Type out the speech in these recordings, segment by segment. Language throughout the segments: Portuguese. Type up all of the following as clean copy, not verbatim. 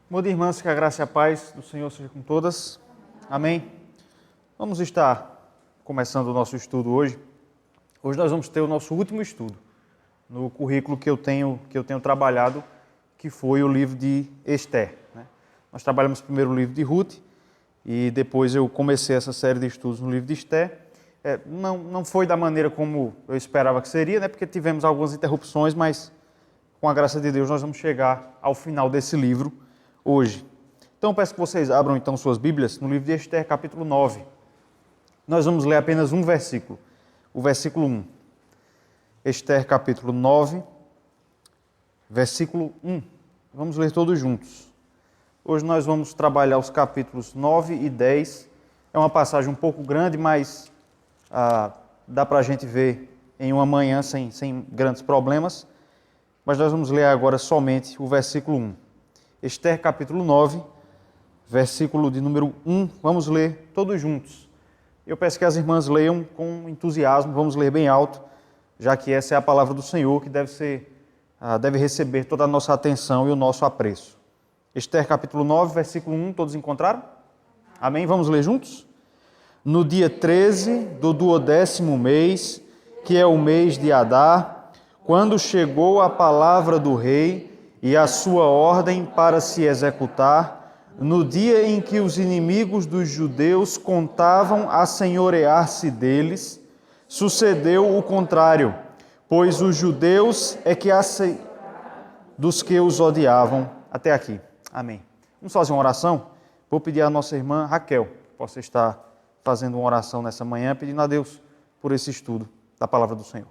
Irmãos e irmãs, que a graça e a paz do Senhor seja com todas. Amém. Vamos estar começando o nosso estudo hoje. Hoje nós vamos ter o nosso último estudo no currículo que eu tenho trabalhado, que foi o livro de Esther. Nós trabalhamos primeiro o livro de Ruth e depois eu comecei essa série de estudos no livro de Esther. Não foi da maneira como eu esperava que seria, porque tivemos algumas interrupções, mas com a graça de Deus nós vamos chegar ao final desse livro hoje. Então peço que vocês abram então suas Bíblias no livro de Esther, capítulo 9. Nós vamos ler apenas um versículo, o versículo 1. Esther, capítulo 9, versículo 1. Vamos ler todos juntos. Hoje nós vamos trabalhar os capítulos 9 e 10. É uma passagem um pouco grande, mas dá para a gente ver em uma manhã sem grandes problemas. Mas nós vamos ler agora somente o versículo 1. Esther, capítulo 9, versículo de número 1. Vamos ler todos juntos. Eu peço que as irmãs leiam com entusiasmo, vamos ler bem alto, já que essa é a palavra do Senhor, que deve receber toda a nossa atenção e o nosso apreço. Esther, capítulo 9, versículo 1, todos encontraram? Amém? Vamos ler juntos? No dia 13 do 12º mês, que é o mês de Adar, quando chegou a palavra do rei e a sua ordem para se executar, no dia em que os inimigos dos judeus contavam assenhorear-se deles, sucedeu o contrário, pois os judeus dos que os odiavam. Até aqui. Amém. Vamos fazer uma oração? Vou pedir à nossa irmã Raquel que possa estar fazendo uma oração nessa manhã, pedindo a Deus por esse estudo da palavra do Senhor.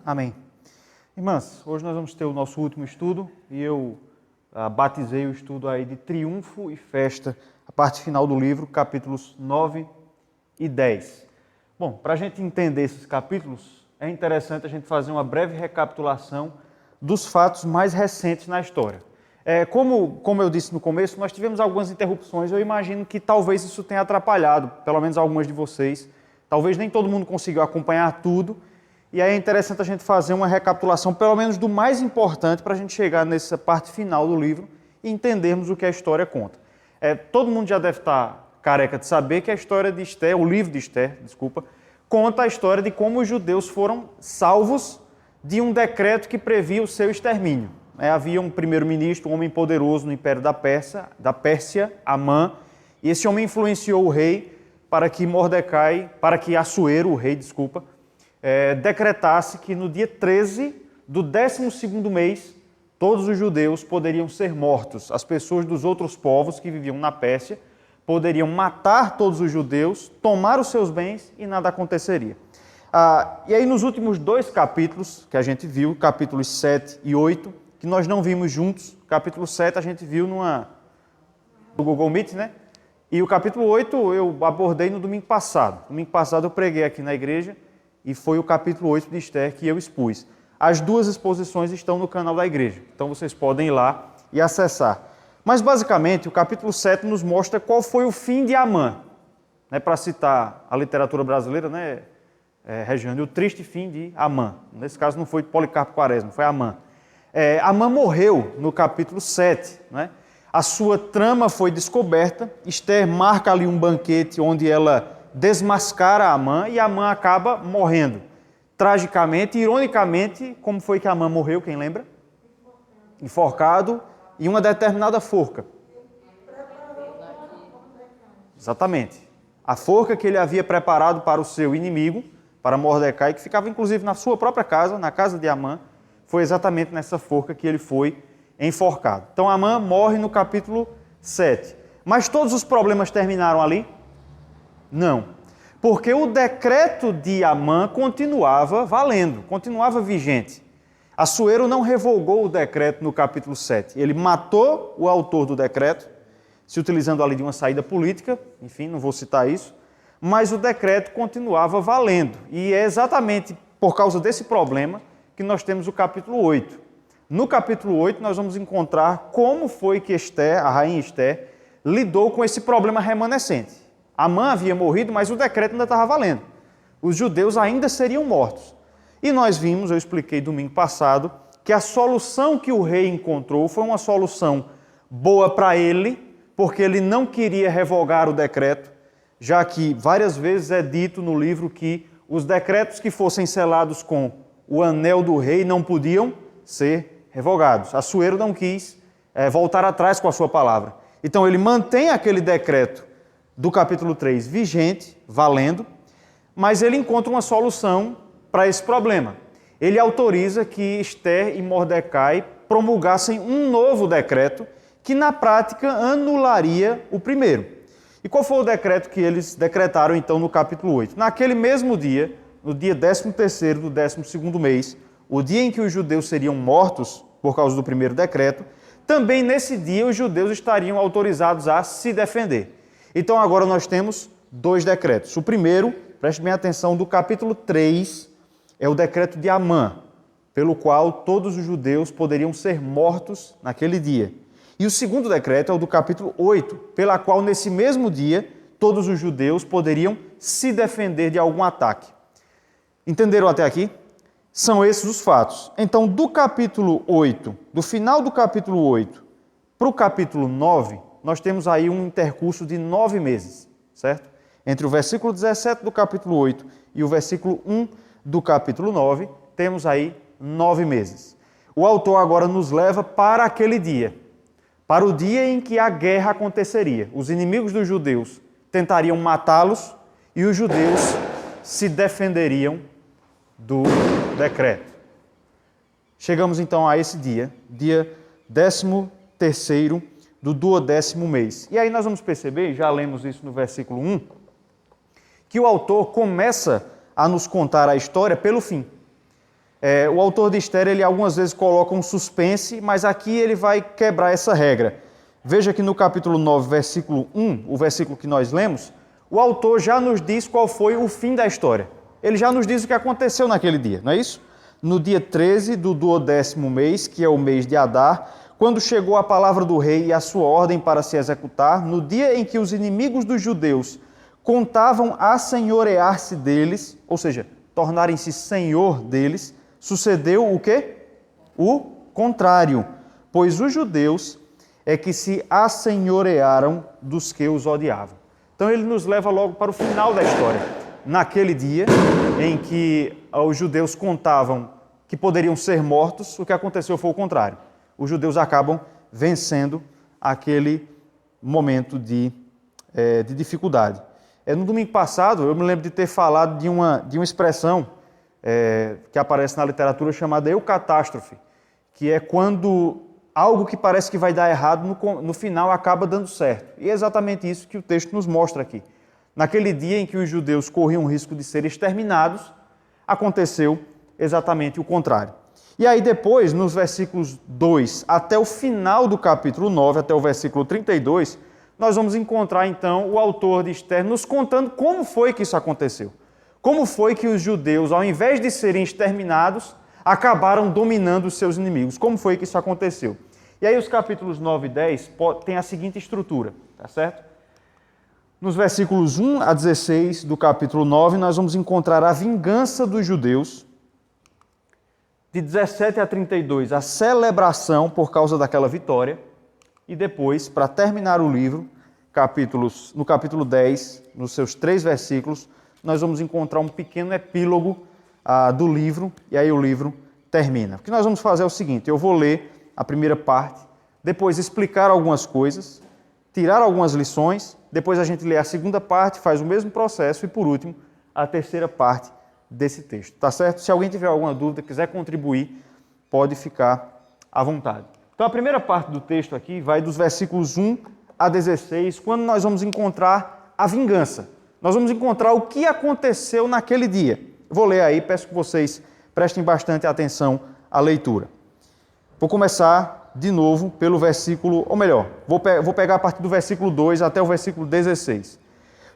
Amém. Irmãs, hoje nós vamos ter o nosso último estudo e eu batizei o estudo aí de Triunfo e Festa, a parte final do livro, capítulos 9 e 10. Bom, para a gente entender esses capítulos, é interessante a gente fazer uma breve recapitulação dos fatos mais recentes na história. Como eu disse no começo, nós tivemos algumas interrupções, eu imagino que talvez isso tenha atrapalhado, pelo menos algumas de vocês. Talvez nem todo mundo conseguiu acompanhar tudo. E aí é interessante a gente fazer uma recapitulação, pelo menos do mais importante, para a gente chegar nessa parte final do livro e entendermos o que a história conta. Todo mundo já deve estar careca de saber que a história de Esther, o livro de Esther, conta a história de como os judeus foram salvos de um decreto que previa o seu extermínio. Havia um primeiro-ministro, um homem poderoso no Império da Pérsia, Amã, e esse homem influenciou o rei para que Assuero, o rei, decretasse que no dia 13 do 12º mês, todos os judeus poderiam ser mortos. As pessoas dos outros povos que viviam na Pérsia poderiam matar todos os judeus, tomar os seus bens e nada aconteceria. E aí nos últimos dois capítulos que a gente viu, capítulos 7 e 8, que nós não vimos juntos, capítulo 7 a gente viu no Google Meet, E o capítulo 8 eu abordei no domingo passado. Domingo passado eu preguei aqui na igreja, e foi o capítulo 8 de Esther que eu expus. As duas exposições estão no canal da igreja, então vocês podem ir lá e acessar. Mas, basicamente, o capítulo 7 nos mostra qual foi o fim de Amã. Para citar a literatura brasileira, Regiane, o triste fim de Amã. Nesse caso não foi Policarpo Quaresma, foi Amã. Amã morreu no capítulo 7. A sua trama foi descoberta, Esther marca ali um banquete onde ela desmascara Amã e Amã acaba morrendo. Tragicamente, ironicamente, como foi que Amã morreu, quem lembra? Enforcado e uma determinada forca. Exatamente. A forca que ele havia preparado para o seu inimigo, para Mordecai, que ficava inclusive na sua própria casa, na casa de Amã, foi exatamente nessa forca que ele foi enforcado. Então Amã morre no capítulo 7. Mas todos os problemas terminaram ali? Não. Porque o decreto de Amã continuava valendo, continuava vigente. Assuero não revogou o decreto no capítulo 7. Ele matou o autor do decreto, se utilizando ali de uma saída política, enfim, não vou citar isso, mas o decreto continuava valendo. E é exatamente por causa desse problema que nós temos o capítulo 8. No capítulo 8, nós vamos encontrar como foi que Esther, a rainha Esther, lidou com esse problema remanescente. Amã havia morrido, mas o decreto ainda estava valendo. Os judeus ainda seriam mortos. E nós vimos, eu expliquei domingo passado, que a solução que o rei encontrou foi uma solução boa para ele, porque ele não queria revogar o decreto, já que várias vezes é dito no livro que os decretos que fossem selados com o anel do rei não podiam ser revogados. Assuero não quis voltar atrás com a sua palavra. Então ele mantém aquele decreto do capítulo 3 vigente, valendo, mas ele encontra uma solução para esse problema. Ele autoriza que Esther e Mordecai promulgassem um novo decreto que na prática anularia o primeiro. E qual foi o decreto que eles decretaram então no capítulo 8? Naquele mesmo dia, no dia 13º do 12º mês, o dia em que os judeus seriam mortos por causa do primeiro decreto, também nesse dia os judeus estariam autorizados a se defender. Então agora nós temos dois decretos. O primeiro, preste bem atenção, do capítulo 3, é o decreto de Amã, pelo qual todos os judeus poderiam ser mortos naquele dia. E o segundo decreto é o do capítulo 8, pela qual nesse mesmo dia todos os judeus poderiam se defender de algum ataque. Entenderam até aqui? São esses os fatos. Então, do capítulo 8, do final do capítulo 8 para o capítulo 9, nós temos aí um intercurso de 9 meses, certo? Entre o versículo 17 do capítulo 8 e o versículo 1 do capítulo 9, temos aí 9 meses. O autor agora nos leva para aquele dia, para o dia em que a guerra aconteceria. Os inimigos dos judeus tentariam matá-los e os judeus se defenderiam do decreto. Chegamos então a esse dia, dia 13º do 12º mês. E aí nós vamos perceber, já lemos isso no versículo 1, que o autor começa a nos contar a história pelo fim. O autor de Esther, ele algumas vezes coloca um suspense, mas aqui ele vai quebrar essa regra. Veja que no capítulo 9, versículo 1, o versículo que nós lemos, o autor já nos diz qual foi o fim da história. Ele já nos diz o que aconteceu naquele dia, não é isso? No dia 13 do 12º mês, que é o mês de Adar, quando chegou a palavra do rei e a sua ordem para se executar, no dia em que os inimigos dos judeus contavam assenhorear-se deles, ou seja, tornarem-se senhor deles, sucedeu o quê? O contrário, pois os judeus é que se assenhorearam dos que os odiavam. Então ele nos leva logo para o final da história. Naquele dia em que os judeus contavam que poderiam ser mortos, o que aconteceu foi o contrário. Os judeus acabam vencendo aquele momento de dificuldade. No domingo passado, eu me lembro de ter falado de uma expressão que aparece na literatura chamada eucatástrofe, que é quando algo que parece que vai dar errado, no final acaba dando certo. E é exatamente isso que o texto nos mostra aqui. Naquele dia em que os judeus corriam o risco de serem exterminados, aconteceu exatamente o contrário. E aí depois, nos versículos 2 até o final do capítulo 9, até o versículo 32, nós vamos encontrar então o autor de Esther nos contando como foi que isso aconteceu. Como foi que os judeus, ao invés de serem exterminados, acabaram dominando os seus inimigos. Como foi que isso aconteceu? E aí os capítulos 9 e 10 têm a seguinte estrutura, tá certo? Nos versículos 1 a 16 do capítulo 9, nós vamos encontrar a vingança dos judeus. De 17 a 32, a celebração por causa daquela vitória. E depois, para terminar o livro, no capítulo 10, nos seus 3 versículos, nós vamos encontrar um pequeno epílogo do livro, e aí o livro termina. O que nós vamos fazer é o seguinte: eu vou ler a primeira parte, depois explicar algumas coisas, tirar algumas lições, depois a gente lê a segunda parte, faz o mesmo processo e, por último, a terceira parte desse texto. Tá certo? Se alguém tiver alguma dúvida, quiser contribuir, pode ficar à vontade. Então, a primeira parte do texto aqui vai dos versículos 1 a 16, quando nós vamos encontrar a vingança. nós vamos encontrar o que aconteceu naquele dia. Vou ler aí, peço que vocês prestem bastante atenção à leitura. Vou começar de novo pelo versículo, ou melhor, vou pegar a partir do versículo 2 até o versículo 16.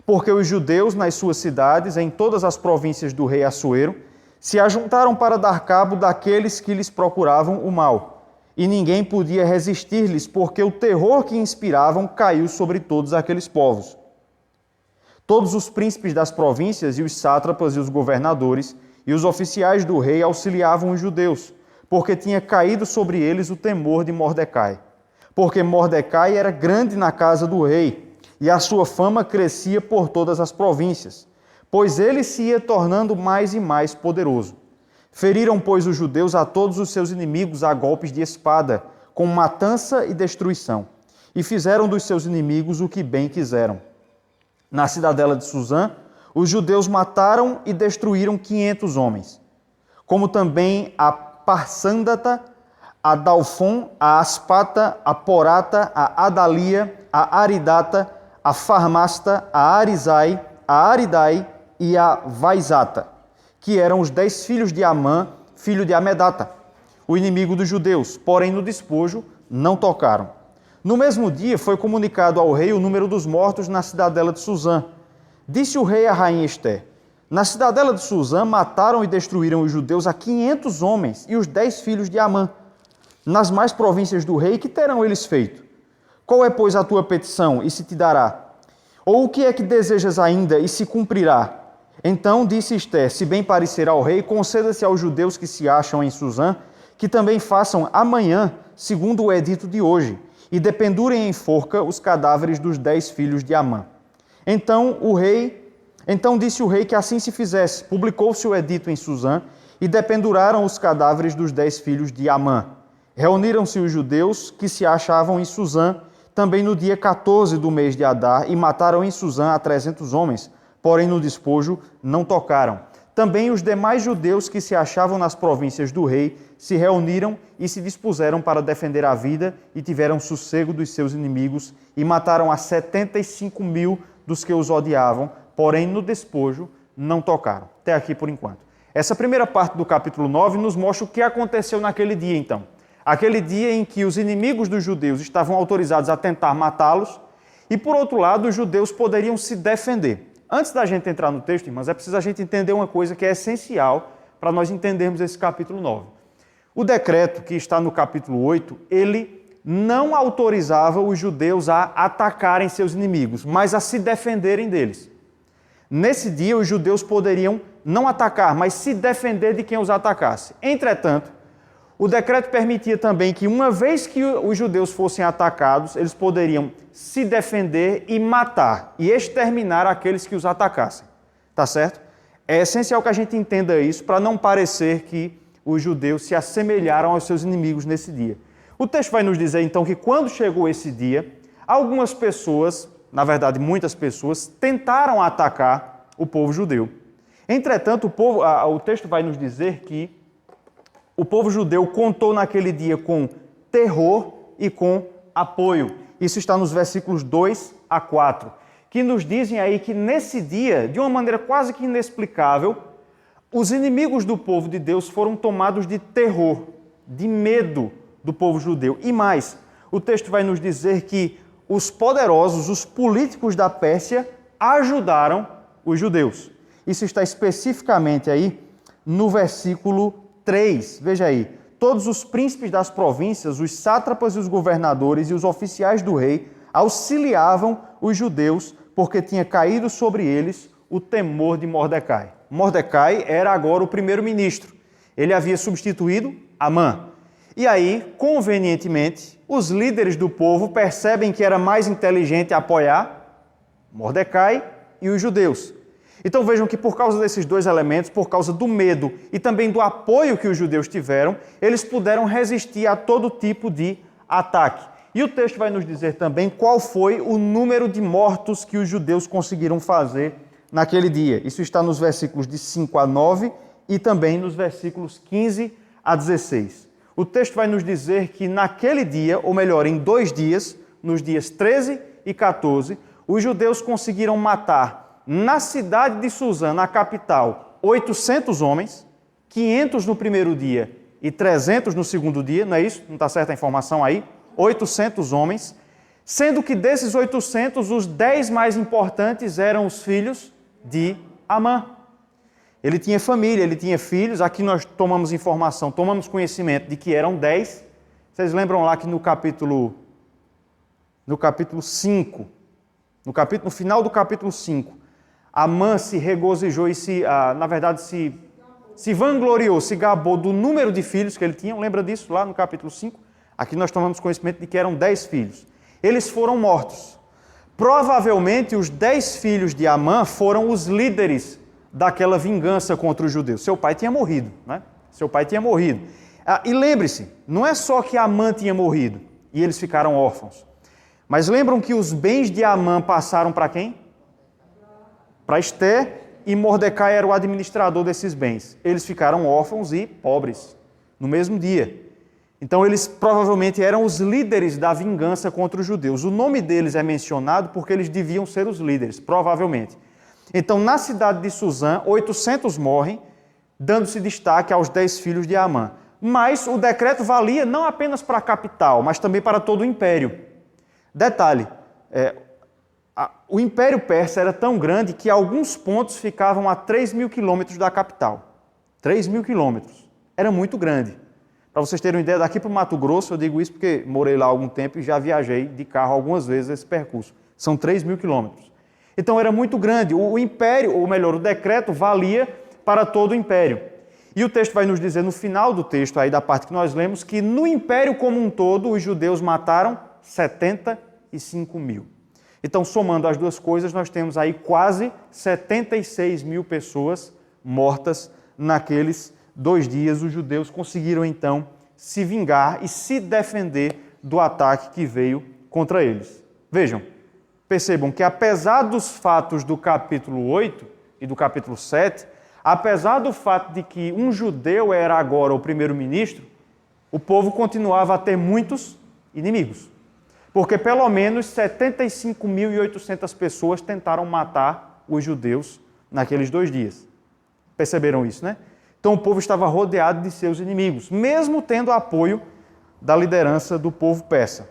Porque os judeus nas suas cidades, em todas as províncias do rei Assuero, se ajuntaram para dar cabo daqueles que lhes procuravam o mal. E ninguém podia resistir-lhes, porque o terror que inspiravam caiu sobre todos aqueles povos. Todos os príncipes das províncias e os sátrapas e os governadores e os oficiais do rei auxiliavam os judeus, porque tinha caído sobre eles o temor de Mordecai. Porque Mordecai era grande na casa do rei, e a sua fama crescia por todas as províncias, pois ele se ia tornando mais e mais poderoso. Feriram, pois, os judeus a todos os seus inimigos a golpes de espada, com matança e destruição, e fizeram dos seus inimigos o que bem quiseram. Na cidadela de Suzã, os judeus mataram e destruíram 500 homens, como também a Parsândata, a Dalfon, a Aspata, a Porata, a Adalia, a Aridata, a Farmasta, a Arizai, a Aridai e a Vaizata, que eram os 10 filhos de Amã, filho de Amedata, o inimigo dos judeus, porém no despojo não tocaram. No mesmo dia foi comunicado ao rei o número dos mortos na cidadela de Suzã. Disse o rei à rainha Ester: na cidadela de Suzã mataram e destruíram os judeus a 500 homens e os 10 filhos de Amã. Nas mais províncias do rei, que terão eles feito? Qual é, pois, a tua petição, e se te dará? Ou o que é que desejas ainda, e se cumprirá? Então disse Ester: se bem parecer ao rei, conceda-se aos judeus que se acham em Suzã, que também façam amanhã, segundo o edito de hoje, e dependurem em forca os cadáveres dos 10 filhos de Amã. Então disse o rei que assim se fizesse. Publicou-se o edito em Suzã, e dependuraram os cadáveres dos 10 filhos de Amã. Reuniram-se os judeus que se achavam em Suzã, também no dia 14 do mês de Adar, e mataram em Suzã a 300 homens, porém no despojo não tocaram. Também os demais judeus que se achavam nas províncias do rei se reuniram e se dispuseram para defender a vida e tiveram sossego dos seus inimigos e mataram a 75.000 dos que os odiavam, porém no despojo não tocaram. Até aqui por enquanto. Essa primeira parte do capítulo 9 nos mostra o que aconteceu naquele dia então. Aquele dia em que os inimigos dos judeus estavam autorizados a tentar matá-los e, por outro lado, os judeus poderiam se defender. Antes da gente entrar no texto, irmãos, é preciso a gente entender uma coisa que é essencial para nós entendermos esse capítulo 9. O decreto que está no capítulo 8, ele não autorizava os judeus a atacarem seus inimigos, mas a se defenderem deles. Nesse dia, os judeus poderiam não atacar, mas se defender de quem os atacasse. Entretanto, o decreto permitia também que, uma vez que os judeus fossem atacados, eles poderiam se defender e matar, e exterminar aqueles que os atacassem. Tá certo? É essencial que a gente entenda isso para não parecer que os judeus se assemelharam aos seus inimigos nesse dia. O texto vai nos dizer, então, que quando chegou esse dia, algumas pessoas, na verdade muitas pessoas, tentaram atacar o povo judeu. Entretanto, o texto vai nos dizer que o povo judeu contou naquele dia com terror e com apoio. Isso está nos versículos 2 a 4, que nos dizem aí que nesse dia, de uma maneira quase que inexplicável, os inimigos do povo de Deus foram tomados de terror, de medo do povo judeu. E mais, o texto vai nos dizer que os poderosos, os políticos da Pérsia, ajudaram os judeus. Isso está especificamente aí no versículo 3, veja aí, todos os príncipes das províncias, os sátrapas e os governadores e os oficiais do rei auxiliavam os judeus porque tinha caído sobre eles o temor de Mordecai. Mordecai era agora o primeiro-ministro. Ele havia substituído Amã. E aí, convenientemente, os líderes do povo percebem que era mais inteligente apoiar Mordecai e os judeus. Então vejam que por causa desses dois elementos, por causa do medo e também do apoio que os judeus tiveram, eles puderam resistir a todo tipo de ataque. E o texto vai nos dizer também qual foi o número de mortos que os judeus conseguiram fazer naquele dia. Isso está nos versículos de 5 a 9 e também nos versículos 15 a 16. O texto vai nos dizer que naquele dia, ou melhor, em 2 dias, nos dias 13 e 14, os judeus conseguiram matar na cidade de Suzã, na capital, 800 homens, 500 no primeiro dia e 300 no segundo dia, não é isso? Não está certa a informação aí? 800 homens, sendo que desses 800, os 10 mais importantes eram os filhos de Amã. Ele tinha família, ele tinha filhos, aqui nós tomamos informação, tomamos conhecimento de que eram 10. Vocês lembram lá que no capítulo 5, no final do capítulo 5, Amã se regozijou e se vangloriou, se gabou do número de filhos que ele tinha. Lembra disso lá no capítulo 5? Aqui nós tomamos conhecimento de que eram 10 filhos. Eles foram mortos. Provavelmente os 10 filhos de Amã foram os líderes daquela vingança contra os judeus. Seu pai tinha morrido, né? Seu pai tinha morrido. E lembre-se, não é só que Amã tinha morrido e eles ficaram órfãos. Mas lembram que os bens de Amã passaram para quem? Para Esté, e Mordecai era o administrador desses bens. Eles ficaram órfãos e pobres no mesmo dia. Então eles provavelmente eram os líderes da vingança contra os judeus. O nome deles é mencionado porque eles deviam ser os líderes, provavelmente. Então na cidade de Suzã, 800 morrem, dando-se destaque aos 10 filhos de Amã. Mas o decreto valia não apenas para a capital, mas também para todo o império. Detalhe, o Império Persa era tão grande que alguns pontos ficavam a 3.000 quilômetros da capital. 3.000 quilômetros. Era muito grande. Para vocês terem uma ideia, daqui para o Mato Grosso, eu digo isso porque morei lá há algum tempo e já viajei de carro algumas vezes esse percurso. São 3.000 quilômetros. Então era muito grande. O império, ou melhor, o decreto valia para todo o império. E o texto vai nos dizer, no final do texto, aí da parte que nós lemos, que no império como um todo, os judeus mataram 75 mil. Então, somando as duas coisas, nós temos aí quase 76 mil pessoas mortas naqueles 2 dias. Os judeus conseguiram, então, se vingar e se defender do ataque que veio contra eles. Vejam, percebam que apesar dos fatos do capítulo 8 e do capítulo 7, apesar do fato de que um judeu era agora o primeiro-ministro, o povo continuava a ter muitos inimigos. Porque pelo menos 75.800 pessoas tentaram matar os judeus naqueles 2 dias. Perceberam isso, né? Então o povo estava rodeado de seus inimigos, mesmo tendo apoio da liderança do povo persa.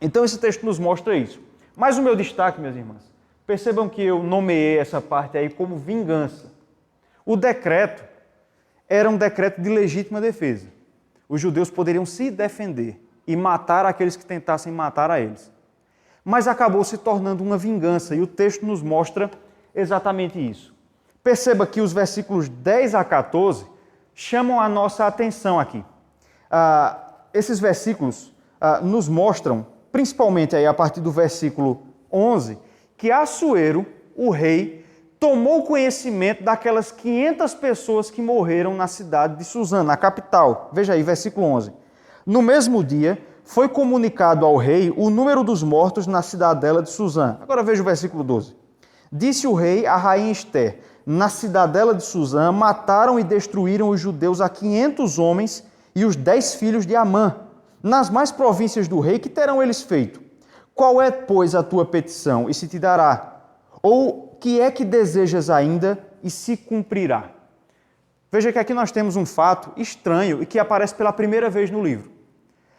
Então esse texto nos mostra isso. Mas o meu destaque, minhas irmãs, percebam que eu nomeei essa parte aí como vingança. O decreto era um decreto de legítima defesa. Os judeus poderiam se defender e matar aqueles que tentassem matar a eles. Mas acabou se tornando uma vingança, e o texto nos mostra exatamente isso. Perceba que os versículos 10 a 14 chamam a nossa atenção aqui. Esses versículos nos mostram, principalmente aí a partir do versículo 11, que Assuero, o rei, tomou conhecimento daquelas 500 pessoas que morreram na cidade de Suzã, na capital. Veja aí, versículo 11. No mesmo dia, foi comunicado ao rei o número dos mortos na cidadela de Suzã. Agora veja o versículo 12. Disse o rei à rainha Esté, na cidadela de Suzã, mataram e destruíram os judeus a 500 homens e os 10 filhos de Amã. Nas mais províncias do rei, que terão eles feito? Qual é, pois, a tua petição, e se te dará? Ou que é que desejas ainda, e se cumprirá? Veja que aqui nós temos um fato estranho e que aparece pela primeira vez no livro.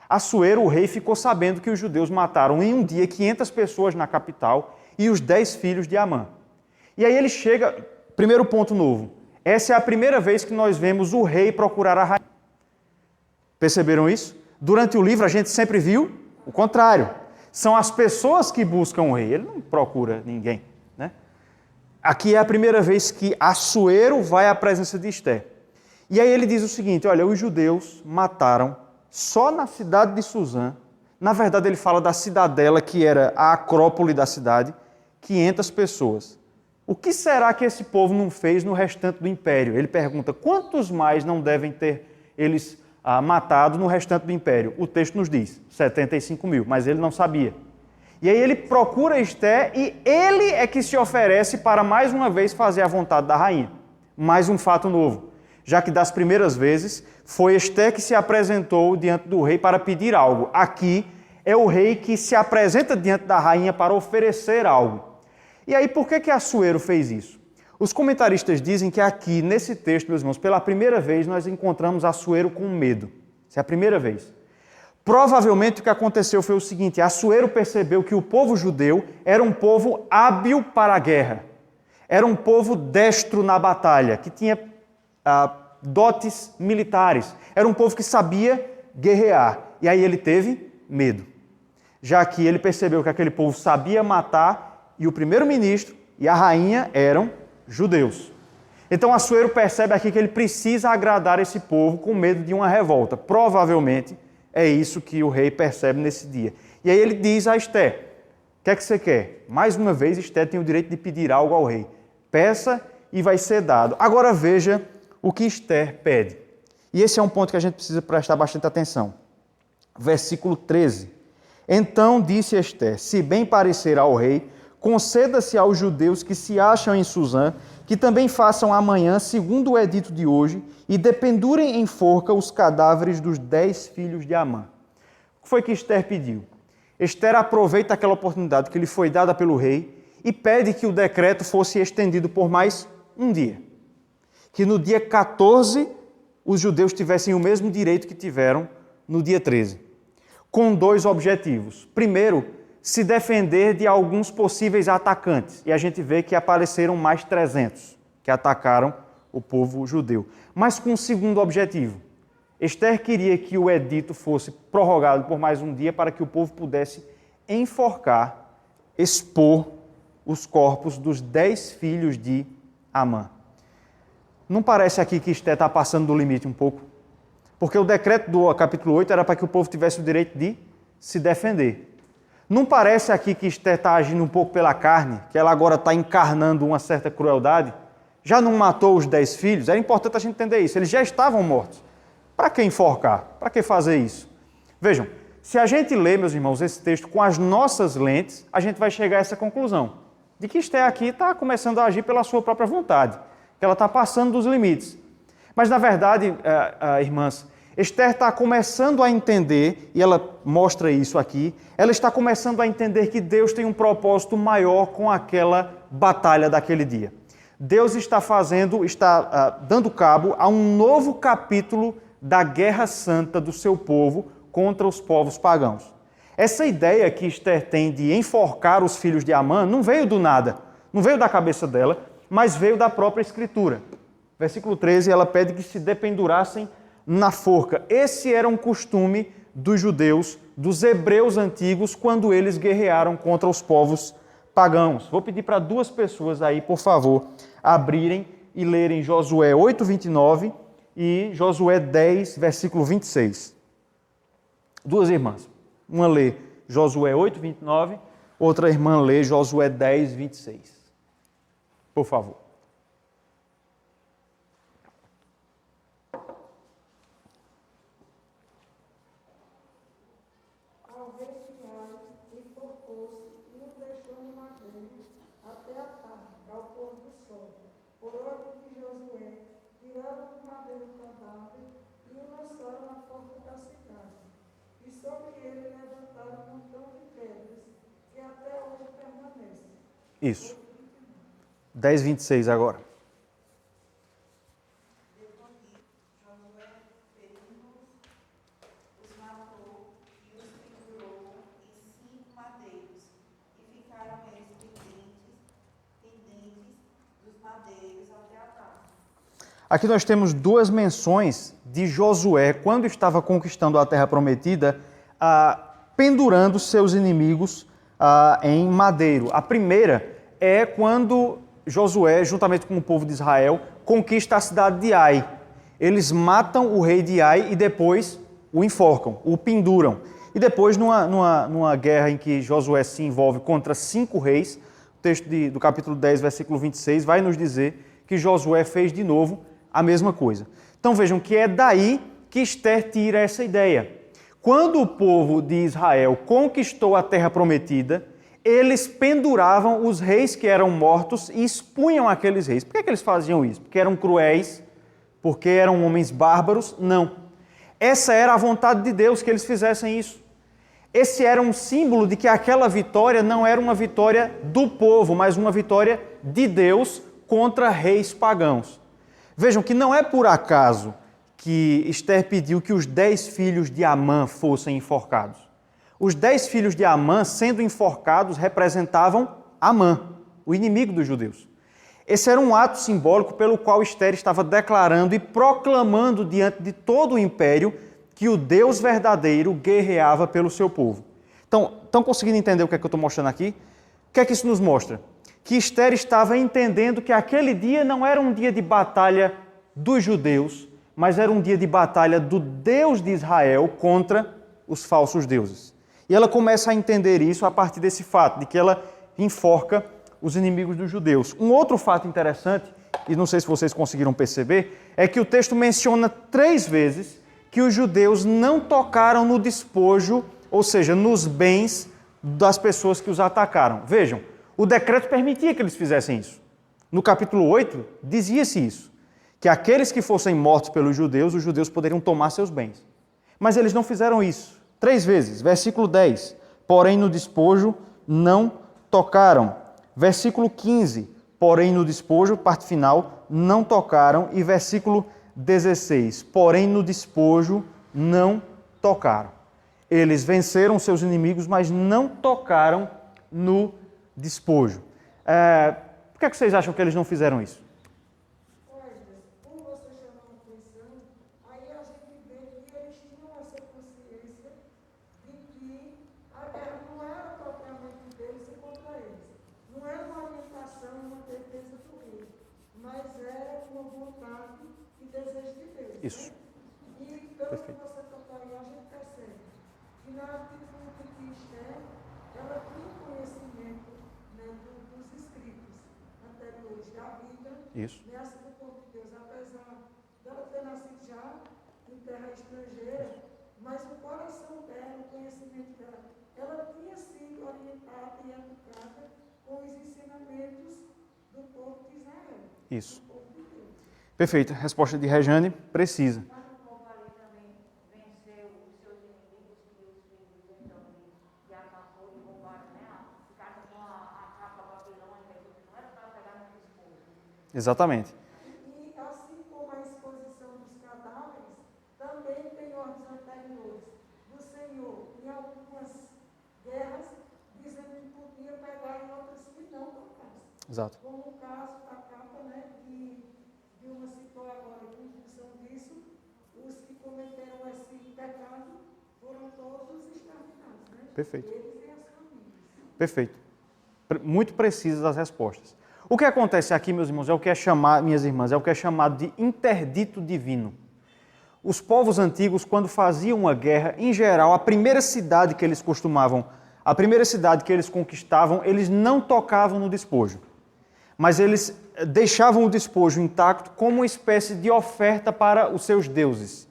Assuero, o rei, ficou sabendo que os judeus mataram em um dia 500 pessoas na capital e os 10 filhos de Amã. E aí ele chega, primeiro ponto novo, essa é a primeira vez que nós vemos o rei procurar a rainha. Perceberam isso? Durante o livro a gente sempre viu o contrário. São as pessoas que buscam o rei, ele não procura ninguém, né? Aqui é a primeira vez que Assuero vai à presença de Esté. E aí ele diz o seguinte, olha, os judeus mataram só na cidade de Suzã, na verdade ele fala da cidadela, que era a acrópole da cidade, 500 pessoas. O que será que esse povo não fez no restante do império? Ele pergunta, quantos mais não devem ter eles matado no restante do império? O texto nos diz, 75 mil, mas ele não sabia. E aí ele procura Esté e ele é que se oferece para mais uma vez fazer a vontade da rainha. Mais um fato novo. Já que das primeiras vezes foi Esté que se apresentou diante do rei para pedir algo. Aqui é o rei que se apresenta diante da rainha para oferecer algo. E aí, por que Assuero fez isso? Os comentaristas dizem que aqui, nesse texto, meus irmãos, pela primeira vez nós encontramos Assuero com medo. Essa é a primeira vez. Provavelmente o que aconteceu foi o seguinte: Assuero percebeu que o povo judeu era um povo hábil para a guerra. Era um povo destro na batalha, que tinha dotes militares. Era um povo que sabia guerrear. E aí ele teve medo. Já que ele percebeu que aquele povo sabia matar e o primeiro-ministro e a rainha eram judeus. Então Assuero percebe aqui que ele precisa agradar esse povo com medo de uma revolta. Provavelmente é isso que o rei percebe nesse dia. E aí ele diz a Ester: o que é que você quer? Mais uma vez, Ester tem o direito de pedir algo ao rei. Peça e vai ser dado. Agora veja o que Ester pede. E esse é um ponto que a gente precisa prestar bastante atenção. Versículo 13. Então disse Ester: se bem parecer ao rei, conceda-se aos judeus que se acham em Susã, que também façam amanhã, segundo o edito de hoje, e dependurem em forca os cadáveres dos 10 filhos de Amã. O que foi que Ester pediu? Ester aproveita aquela oportunidade que lhe foi dada pelo rei e pede que o decreto fosse estendido por mais um dia. Que no dia 14 os judeus tivessem o mesmo direito que tiveram no dia 13. Com dois objetivos. Primeiro, se defender de alguns possíveis atacantes. E a gente vê que apareceram mais 300 que atacaram o povo judeu. Mas com um segundo objetivo. Ester queria que o edito fosse prorrogado por mais um dia para que o povo pudesse enforcar, expor os corpos dos 10 filhos de Amã. Não parece aqui que Ester está passando do limite um pouco? Porque o decreto do capítulo 8 era para que o povo tivesse o direito de se defender. Não parece aqui que Ester está agindo um pouco pela carne, que ela agora está encarnando uma certa crueldade? Já não matou os 10 filhos? Era importante a gente entender isso. Eles já estavam mortos. Para que enforcar? Para que fazer isso? Vejam, se a gente lê, meus irmãos, esse texto com as nossas lentes, a gente vai chegar a essa conclusão, de que Ester aqui está começando a agir pela sua própria vontade, que ela está passando dos limites. Mas, na verdade, irmãs, Ester está começando a entender, e ela mostra isso aqui, ela está começando a entender que Deus tem um propósito maior com aquela batalha daquele dia. Deus está dando cabo a um novo capítulo da guerra santa do seu povo contra os povos pagãos. Essa ideia que Ester tem de enforcar os filhos de Amã não veio do nada, não veio da cabeça dela, mas veio da própria Escritura. Versículo 13, ela pede que se dependurassem na forca. Esse era um costume dos judeus, dos hebreus antigos, quando eles guerrearam contra os povos pagãos. Vou pedir para duas pessoas aí, por favor, abrirem e lerem Josué 8, 29 e Josué 10, versículo 26. Duas irmãs. Uma lê Josué 8, 29, outra irmã lê Josué 10, 26. Por favor. Isso. 10, 26 agora. Aqui nós temos duas menções de Josué, quando estava conquistando a terra prometida, pendurando seus inimigos em madeiro. A primeira é quando Josué, juntamente com o povo de Israel, conquista a cidade de Ai. Eles matam o rei de Ai e depois o enforcam, o penduram. E depois, numa guerra em que Josué se envolve contra 5 reis, o texto do capítulo 10, versículo 26, vai nos dizer que Josué fez de novo a mesma coisa. Então vejam que é daí que Ester tira essa ideia. Quando o povo de Israel conquistou a terra prometida, eles penduravam os reis que eram mortos e expunham aqueles reis. Por que eles faziam isso? Porque eram cruéis? Porque eram homens bárbaros? Não. Essa era a vontade de Deus, que eles fizessem isso. esse era um símbolo de que aquela vitória não era uma vitória do povo, mas uma vitória de Deus contra reis pagãos. Vejam que não é por acaso que Esther pediu que os 10 filhos de Amã fossem enforcados. Os 10 filhos de Amã, sendo enforcados, representavam Amã, o inimigo dos judeus. Esse era um ato simbólico pelo qual Esther estava declarando e proclamando diante de todo o império que o Deus verdadeiro guerreava pelo seu povo. Então, estão conseguindo entender o que é que eu estou mostrando aqui? O que é que isso nos mostra? Que Esther estava entendendo que aquele dia não era um dia de batalha dos judeus, mas era um dia de batalha do Deus de Israel contra os falsos deuses. E ela começa a entender isso a partir desse fato, de que ela enforca os inimigos dos judeus. Um outro fato interessante, e não sei se vocês conseguiram perceber, é que o texto menciona 3 vezes que os judeus não tocaram no despojo, ou seja, nos bens das pessoas que os atacaram. Vejam, o decreto permitia que eles fizessem isso. No capítulo 8, dizia-se isso, que aqueles que fossem mortos pelos judeus, os judeus poderiam tomar seus bens. Mas eles não fizeram isso. 3 vezes. Versículo 10, porém no despojo não tocaram. Versículo 15, porém no despojo, parte final, não tocaram. E versículo 16, porém no despojo não tocaram. Eles venceram seus inimigos, mas não tocaram no despojo. Por que vocês acham que eles não fizeram isso? Isso. E pelo que você tocou aí, a gente percebe que na atitude de Esther, ela tinha conhecimento, né, dos escritos anteriores da vida, nessa do povo de Deus, apesar dela ter nascido já em terra estrangeira, mas o coração dela, o conhecimento dela, ela tinha sido orientada e educada com os ensinamentos do povo de Israel. Isso. Perfeito. Resposta de Rejane, precisa. Mas o povo ali também venceu os seus inimigos, que os filhos então de Acacor e roubaram, né? Ficaram com a capa babilônica, que não era para pegar no esposo. Exatamente. E assim como a exposição dos cadáveres, também tem ordens anteriores do Senhor em algumas guerras, dizendo que podia pegar em outras que não tocassem. Exato. Como o caso da capa, né, que Vilma citou agora, que em função disso, os que cometeram esse pecado foram todos exterminados, né? Perfeito. Eles e as famílias. Perfeito. Muito precisas as respostas. O que acontece aqui, meus irmãos, é o que é chamado, minhas irmãs, é o que é chamado de interdito divino. Os povos antigos, quando faziam uma guerra, em geral, a primeira cidade que eles conquistavam, eles não tocavam no despojo. Mas eles deixavam o despojo intacto como uma espécie de oferta para os seus deuses.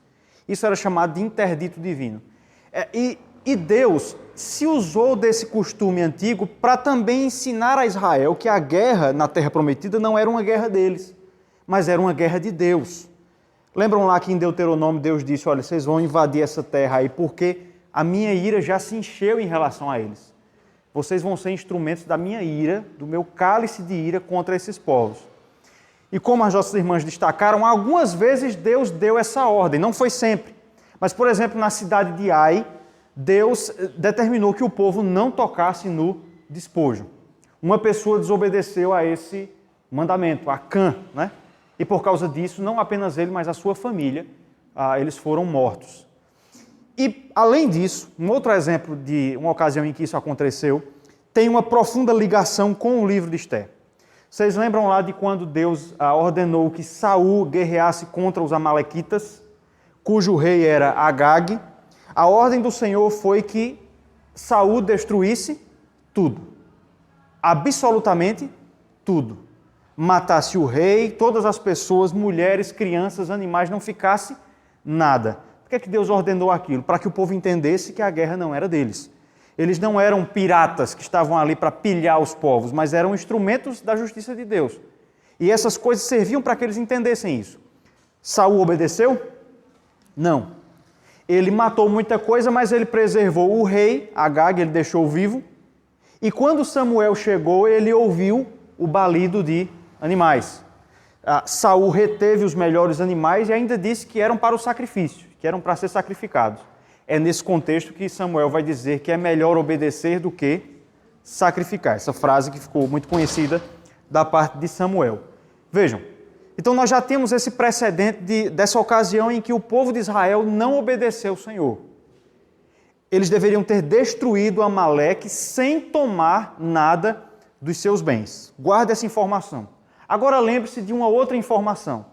Isso era chamado de interdito divino. E Deus se usou desse costume antigo para também ensinar a Israel que a guerra na Terra Prometida não era uma guerra deles, mas era uma guerra de Deus. Lembram lá que em Deuteronômio Deus disse, olha, vocês vão invadir essa terra aí porque a minha ira já se encheu em relação a eles. Vocês vão ser instrumentos da minha ira, do meu cálice de ira contra esses povos. E como as nossas irmãs destacaram, algumas vezes Deus deu essa ordem, não foi sempre. Mas, por exemplo, na cidade de Ai, Deus determinou que o povo não tocasse no despojo. Uma pessoa desobedeceu a esse mandamento, a Cã, né? E por causa disso, não apenas ele, mas a sua família, eles foram mortos. E, além disso, um outro exemplo de uma ocasião em que isso aconteceu, tem uma profunda ligação com o livro de Esther. Vocês lembram lá de quando Deus ordenou que Saul guerreasse contra os amalequitas, cujo rei era Agag? A ordem do Senhor foi que Saul destruísse tudo. Absolutamente tudo. Matasse o rei, todas as pessoas, mulheres, crianças, animais, não ficasse nada. Por que é que Deus ordenou aquilo? Para que o povo entendesse que a guerra não era deles. Eles não eram piratas que estavam ali para pilhar os povos, mas eram instrumentos da justiça de Deus. E essas coisas serviam para que eles entendessem isso. Saul obedeceu? Não. ele matou muita coisa, mas ele preservou o rei, Agag, ele deixou vivo. E quando Samuel chegou, ele ouviu o balido de animais. Saul reteve os melhores animais e ainda disse que eram para o sacrifício, que eram para ser sacrificados. É nesse contexto que Samuel vai dizer que é melhor obedecer do que sacrificar. Essa frase que ficou muito conhecida da parte de Samuel. Vejam, então nós já temos esse precedente dessa ocasião em que o povo de Israel não obedeceu ao Senhor. Eles deveriam ter destruído Amaleque sem tomar nada dos seus bens. Guarde essa informação. Agora lembre-se de uma outra informação.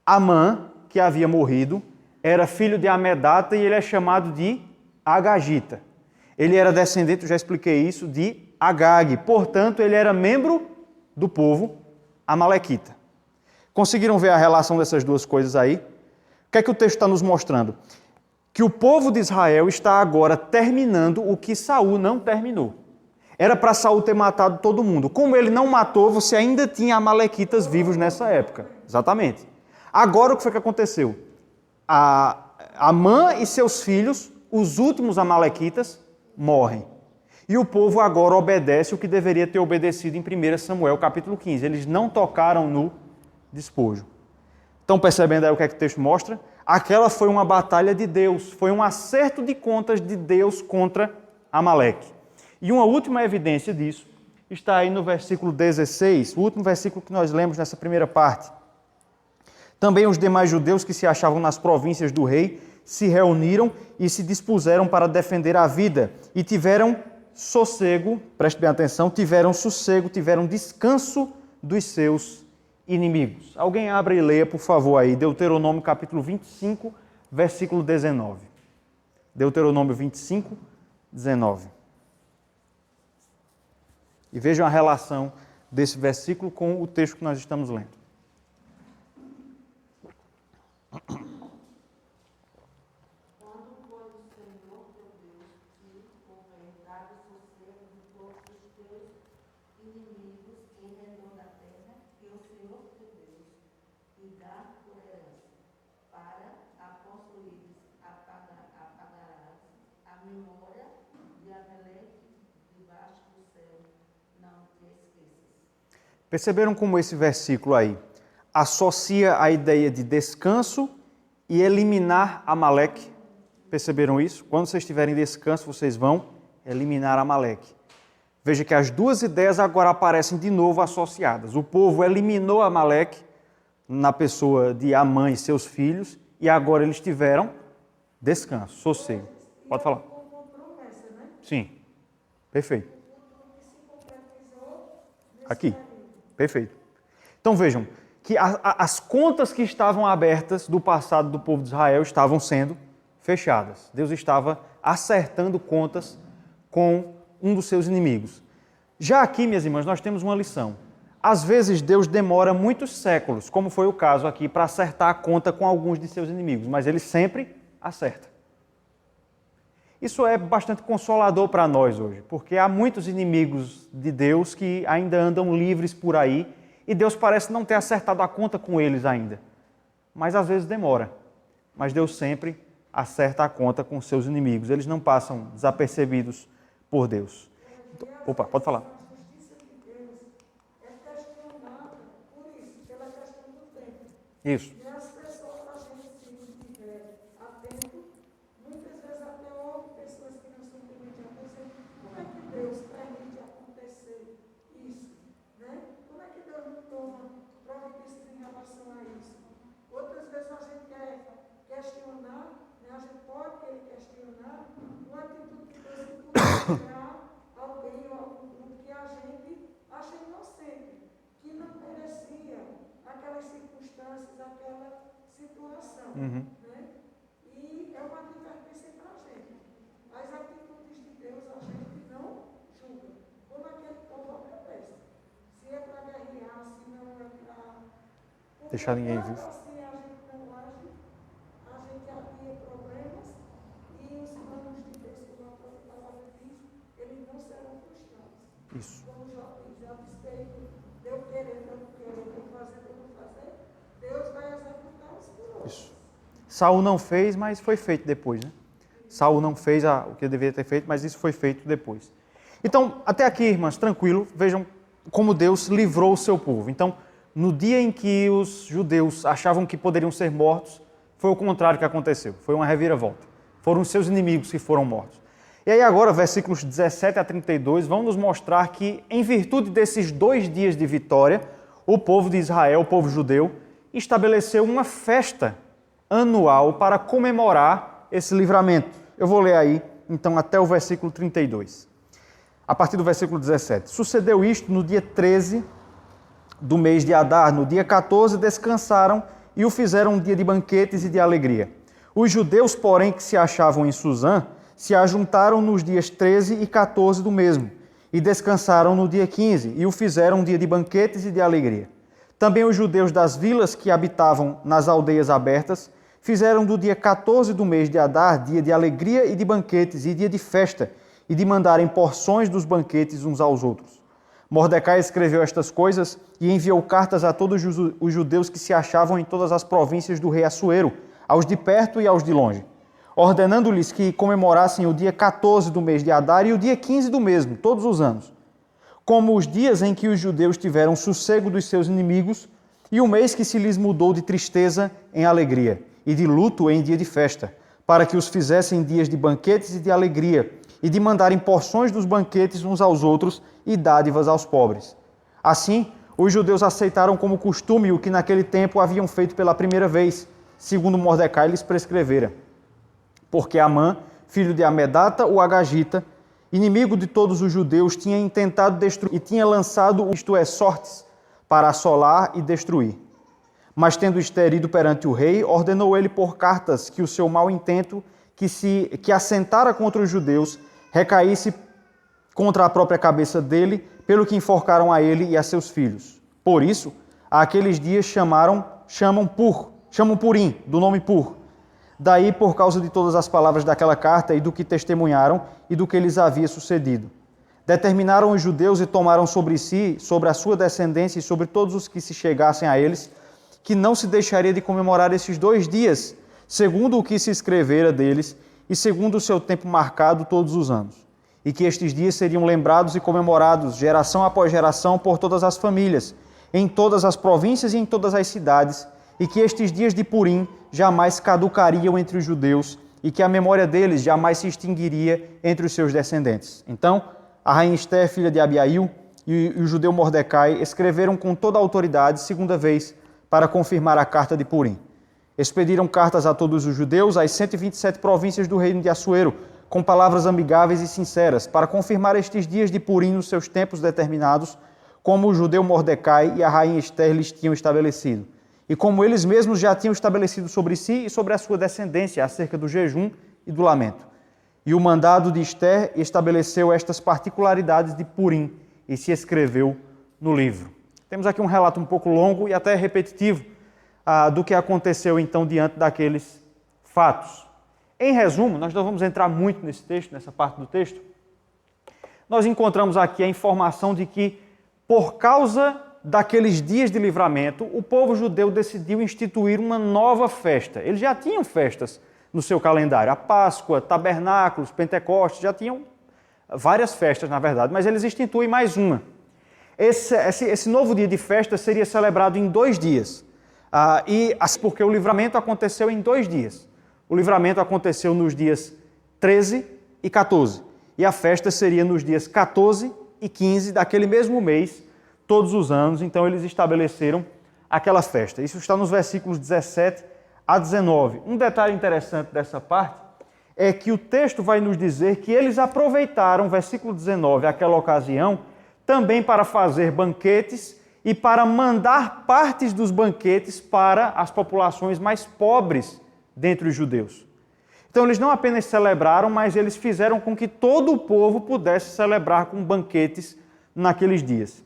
Amã, que havia morrido, era filho de Amedata e ele é chamado de Agagita. Ele era descendente, eu já expliquei isso, de Agag. Portanto, ele era membro do povo amalequita. Conseguiram ver a relação dessas duas coisas aí? O que é que o texto está nos mostrando? Que o povo de Israel está agora terminando o que Saul não terminou. Era para Saul ter matado todo mundo. Como ele não matou, você ainda tinha amalequitas vivos nessa época. Exatamente. Agora o que foi que aconteceu? Amã e seus filhos, os últimos amalequitas, morrem. E o povo agora obedece o que deveria ter obedecido em 1 Samuel capítulo 15. Eles não tocaram no despojo. Estão percebendo aí o que é que o texto mostra? Aquela foi uma batalha de Deus, foi um acerto de contas de Deus contra Amaleque. E uma última evidência disso está aí no versículo 16, o último versículo que nós lemos nessa primeira parte. Também os demais judeus que se achavam nas províncias do rei se reuniram e se dispuseram para defender a vida e tiveram sossego, preste bem atenção, tiveram sossego, tiveram descanso dos seus inimigos. Alguém abre e leia, por favor, aí, Deuteronômio capítulo 25, versículo 19. Deuteronômio 25, 19. E vejam a relação desse versículo com o texto que nós estamos lendo. Perceberam como esse versículo aí associa a ideia de descanso e eliminar Amaleque? Perceberam isso? Quando vocês tiverem descanso, vocês vão eliminar Amaleque. Veja que as duas ideias agora aparecem de novo associadas. O povo eliminou Amaleque na pessoa de Amã e seus filhos e agora eles tiveram descanso, sossego. Pode falar. Sim, perfeito. Aqui. Perfeito. Então vejam que as contas que estavam abertas do passado do povo de Israel estavam sendo fechadas. Deus estava acertando contas com um dos seus inimigos. Já aqui, minhas irmãs, nós temos uma lição. Às vezes Deus demora muitos séculos, como foi o caso aqui, para acertar a conta com alguns de seus inimigos, mas Ele sempre acerta. Isso é bastante consolador para nós hoje, porque há muitos inimigos de Deus que ainda andam livres por aí e Deus parece não ter acertado a conta com eles ainda. Mas às vezes demora. Mas Deus sempre acerta a conta com seus inimigos. Eles não passam desapercebidos por Deus. Opa, pode falar. Isso. Alguém ou algum que a gente acha inocente, que não merecia aquelas circunstâncias, aquela situação. Né? E é uma advertência para a gente. As atitudes de Deus a gente não julga. Como aquele povo obedece. Se é para guerrear, se não é para... Deixar ninguém vivo. Assim a gente não age, a gente adia problemas e os planos de Deus, como a palavra diz, eles não serão frustrados. Isso. Como já despeito, eu querer, eu não querer, eu fazer, eu não fazer, Deus vai executar os planos. Isso. Saul não fez, mas foi feito depois, né? Saul não fez o que deveria ter feito, mas isso foi feito depois. Então, até aqui, irmãs, tranquilo, vejam como Deus livrou o seu povo. Então, no dia em que os judeus achavam que poderiam ser mortos, foi o contrário que aconteceu, foi uma reviravolta. Foram os seus inimigos que foram mortos. E aí agora, versículos 17 a 32, vão nos mostrar que, em virtude desses 2 dias de vitória, o povo de Israel, o povo judeu, estabeleceu uma festa anual para comemorar esse livramento. Eu vou ler aí, então, até o versículo 32. A partir do versículo 17. Sucedeu isto no dia 13 do mês de Adar. No dia 14 descansaram e o fizeram um dia de banquetes e de alegria. Os judeus, porém, que se achavam em Suzã, se ajuntaram nos dias 13 e 14 do mesmo, e descansaram no dia 15, e o fizeram um dia de banquetes e de alegria. Também os judeus das vilas que habitavam nas aldeias abertas, fizeram do dia 14 do mês de Adar dia de alegria e de banquetes, e dia de festa, e de mandarem porções dos banquetes uns aos outros. Mordecai escreveu estas coisas e enviou cartas a todos os judeus que se achavam em todas as províncias do rei Assuero, aos de perto e aos de longe, ordenando-lhes que comemorassem o dia 14 do mês de Adar e o dia 15 do mesmo, todos os anos, como os dias em que os judeus tiveram sossego dos seus inimigos e o mês que se lhes mudou de tristeza em alegria e de luto em dia de festa, para que os fizessem dias de banquetes e de alegria e de mandarem porções dos banquetes uns aos outros e dádivas aos pobres. Assim, os judeus aceitaram como costume o que naquele tempo haviam feito pela primeira vez, segundo Mordecai lhes prescrevera. Porque Amã, filho de Amedata, o Agagita, inimigo de todos os judeus, tinha intentado destruir e tinha lançado, isto é, sortes, para assolar e destruir. Mas tendo Ester ido perante o rei, ordenou ele por cartas que o seu mau intento, que assentara contra os judeus, recaísse contra a própria cabeça dele, pelo que enforcaram a ele e a seus filhos. Por isso, aqueles dias chamam Purim, do nome Pur. Daí, por causa de todas as palavras daquela carta e do que testemunharam e do que lhes havia sucedido. Determinaram os judeus e tomaram sobre si, sobre a sua descendência e sobre todos os que se chegassem a eles, que não se deixaria de comemorar esses 2 dias, segundo o que se escrevera deles e segundo o seu tempo marcado todos os anos. E que estes dias seriam lembrados e comemorados, geração após geração, por todas as famílias, em todas as províncias e em todas as cidades, e que estes dias de Purim jamais caducariam entre os judeus e que a memória deles jamais se extinguiria entre os seus descendentes. Então, a rainha Ester, filha de Abiail, e o judeu Mordecai escreveram com toda a autoridade, segunda vez, para confirmar a carta de Purim. Expediram cartas a todos os judeus, às 127 províncias do reino de Assuero, com palavras amigáveis e sinceras, para confirmar estes dias de Purim nos seus tempos determinados, como o judeu Mordecai e a rainha Ester lhes tinham estabelecido. E como eles mesmos já tinham estabelecido sobre si e sobre a sua descendência, acerca do jejum e do lamento. E o mandado de Ester estabeleceu estas particularidades de Purim e se escreveu no livro. Temos aqui um relato um pouco longo e até repetitivo do que aconteceu então diante daqueles fatos. Em resumo, nós não vamos entrar muito nesse texto, nessa parte do texto. Nós encontramos aqui a informação de que, por causa daqueles dias de livramento, o povo judeu decidiu instituir uma nova festa. Eles já tinham festas no seu calendário, a Páscoa, Tabernáculos, Pentecostes, já tinham várias festas, na verdade, mas eles instituem mais uma. Esse novo dia de festa seria celebrado em 2 dias, porque o livramento aconteceu em 2 dias. O livramento aconteceu nos dias 13 e 14, e a festa seria nos dias 14 e 15 daquele mesmo mês, todos os anos. Então eles estabeleceram aquela festa. Isso está nos versículos 17 a 19. Um detalhe interessante dessa parte é que o texto vai nos dizer que eles aproveitaram, versículo 19, aquela ocasião, também para fazer banquetes e para mandar partes dos banquetes para as populações mais pobres dentre os judeus. Então eles não apenas celebraram, mas eles fizeram com que todo o povo pudesse celebrar com banquetes naqueles dias.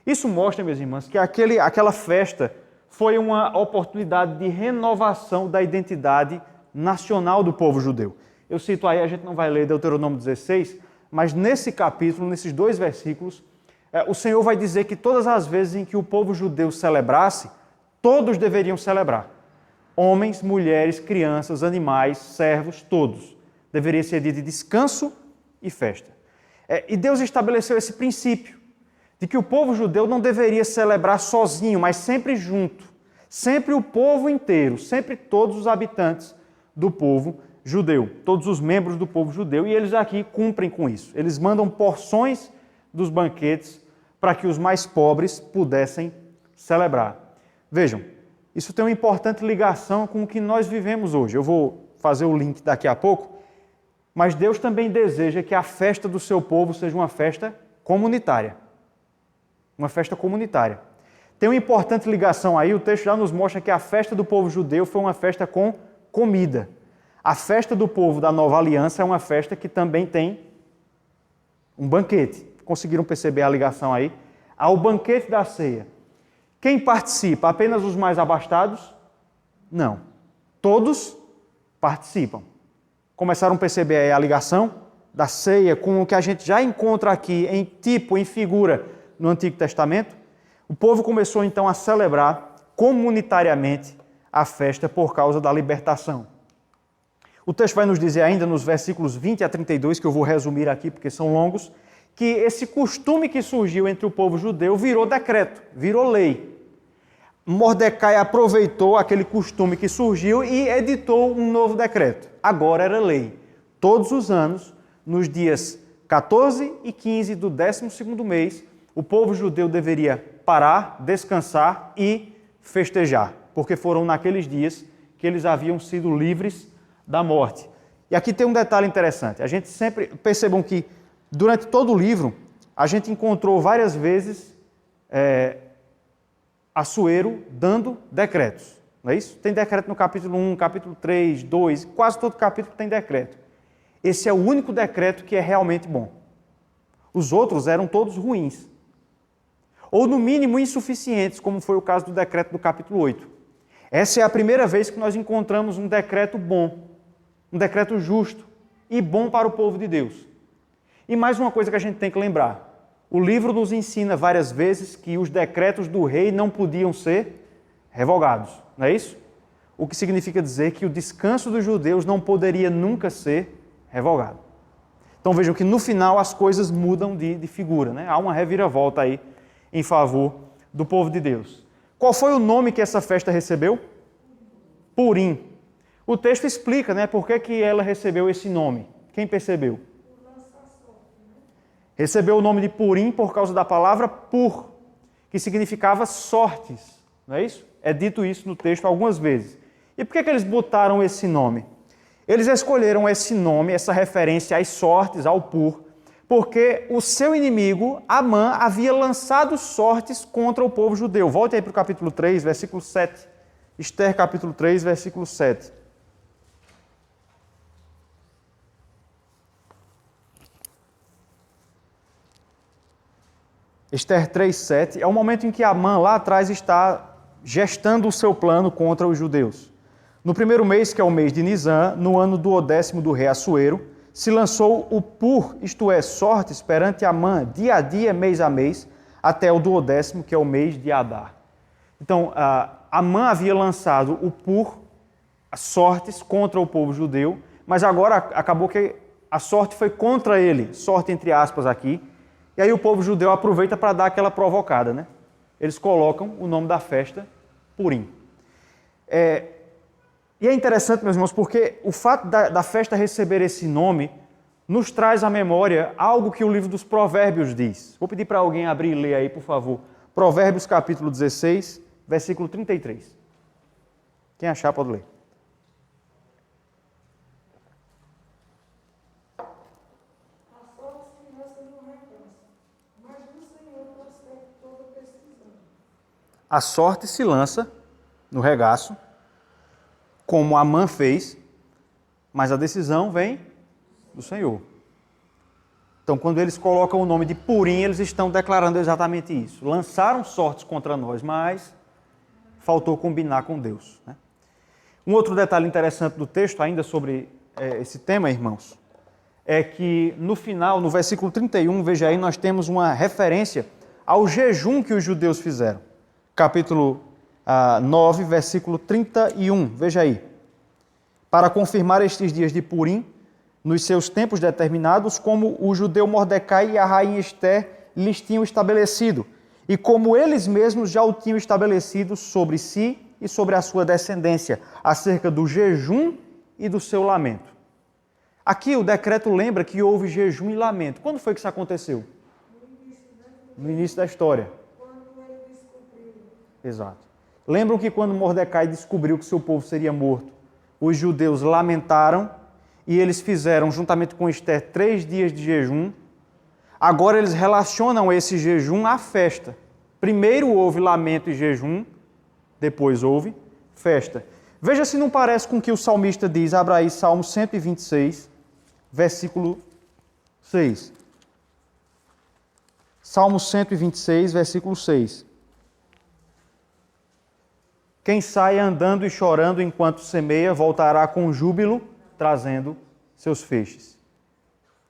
Isso mostra, minhas irmãs, que aquela festa foi uma oportunidade de renovação da identidade nacional do povo judeu. Eu cito aí, a gente não vai ler Deuteronômio 16, mas nesse capítulo, nesses 2 versículos, o Senhor vai dizer que todas as vezes em que o povo judeu celebrasse, todos deveriam celebrar. Homens, mulheres, crianças, animais, servos, todos. Deveria ser dia de descanso e festa. E Deus estabeleceu esse princípio de que o povo judeu não deveria celebrar sozinho, mas sempre junto. Sempre o povo inteiro, sempre todos os habitantes do povo judeu, todos os membros do povo judeu, e eles aqui cumprem com isso. Eles mandam porções dos banquetes para que os mais pobres pudessem celebrar. Vejam, isso tem uma importante ligação com o que nós vivemos hoje. Eu vou fazer o link daqui a pouco, mas Deus também deseja que a festa do seu povo seja uma festa comunitária. Uma festa comunitária. Tem uma importante ligação aí, o texto já nos mostra que a festa do povo judeu foi uma festa com comida. A festa do povo da Nova Aliança é uma festa que também tem um banquete. Conseguiram perceber a ligação aí? Ao banquete da ceia. Quem participa? Apenas os mais abastados? Não. Todos participam. Começaram a perceber aí a ligação da ceia com o que a gente já encontra aqui em tipo, em figura no Antigo Testamento? O povo começou então a celebrar comunitariamente a festa por causa da libertação. O texto vai nos dizer ainda nos versículos 20 a 32, que eu vou resumir aqui porque são longos, que esse costume que surgiu entre o povo judeu virou decreto, virou lei. Mordecai aproveitou aquele costume que surgiu e editou um novo decreto. Agora era lei. Todos os anos, nos dias 14 e 15 do 12º mês, o povo judeu deveria parar, descansar e festejar, porque foram naqueles dias que eles haviam sido livres da morte. E aqui tem um detalhe interessante. A gente sempre, percebam que durante todo o livro, a gente encontrou várias vezes Assuero dando decretos. Não é isso? Tem decreto no capítulo 1, capítulo 3, 2, quase todo capítulo tem decreto. Esse é o único decreto que é realmente bom. Os outros eram todos ruins. Ou, no mínimo, insuficientes, como foi o caso do decreto do capítulo 8. Essa é a primeira vez que nós encontramos um decreto bom, um decreto justo e bom para o povo de Deus. E mais uma coisa que a gente tem que lembrar. O livro nos ensina várias vezes que os decretos do rei não podiam ser revogados, não é isso? O que significa dizer que o descanso dos judeus não poderia nunca ser revogado. Então vejam que no final as coisas mudam de figura, né? Há uma reviravolta aí em favor do povo de Deus. Qual foi o nome que essa festa recebeu? Purim. O texto explica, né, por que ela recebeu esse nome. Quem percebeu? Recebeu o nome de Purim por causa da palavra pur, que significava sortes, não é isso? É dito isso no texto algumas vezes. E por que eles botaram esse nome? Eles escolheram esse nome, essa referência às sortes, ao pur, porque o seu inimigo, Amã, havia lançado sortes contra o povo judeu. Volte aí para o capítulo 3, versículo 7. Esther, capítulo 3, versículo 7. Esther 3,7 é o momento em que Amã lá atrás está gestando o seu plano contra os judeus. No primeiro mês, que é o mês de Nisan, no ano do 10º do rei Assuero, se lançou o pur, isto é, sortes, perante Amã, dia a dia, mês a mês, até o do 10º, que é o mês de Adar. Então, Amã havia lançado o pur, as sortes, contra o povo judeu, mas agora acabou que a sorte foi contra ele, sorte entre aspas aqui, e aí o povo judeu aproveita para dar aquela provocada, né? Eles colocam o nome da festa Purim. E é interessante, meus irmãos, porque o fato da festa receber esse nome nos traz à memória algo que o livro dos Provérbios diz. Vou pedir para alguém abrir e ler aí, por favor. Provérbios, capítulo 16, versículo 33. Quem achar, pode ler. A sorte se lança no regaço, como Amã fez, mas a decisão vem do Senhor. Então, quando eles colocam o nome de Purim, eles estão declarando exatamente isso. Lançaram sortes contra nós, mas faltou combinar com Deus, né? Um outro detalhe interessante do texto, ainda sobre esse tema, irmãos, é que no final, no versículo 31, veja aí, nós temos uma referência ao jejum que os judeus fizeram. Capítulo 9, versículo 31. Veja aí. Para confirmar estes dias de Purim, nos seus tempos determinados, como o judeu Mordecai e a rainha Esther lhes tinham estabelecido, e como eles mesmos já o tinham estabelecido sobre si e sobre a sua descendência, acerca do jejum e do seu lamento. Aqui o decreto lembra que houve jejum e lamento. Quando foi que isso aconteceu? No início da história. Exato. Lembram que quando Mordecai descobriu que seu povo seria morto, os judeus lamentaram e eles fizeram, juntamente com Esther, 3 dias de jejum. Agora eles relacionam esse jejum à festa. Primeiro houve lamento e jejum, depois houve festa. Veja se não parece com o que o salmista diz. Abra aí Salmo 126, versículo 6. Salmo 126, versículo 6. Quem sai andando e chorando enquanto semeia, voltará com júbilo, trazendo seus feixes.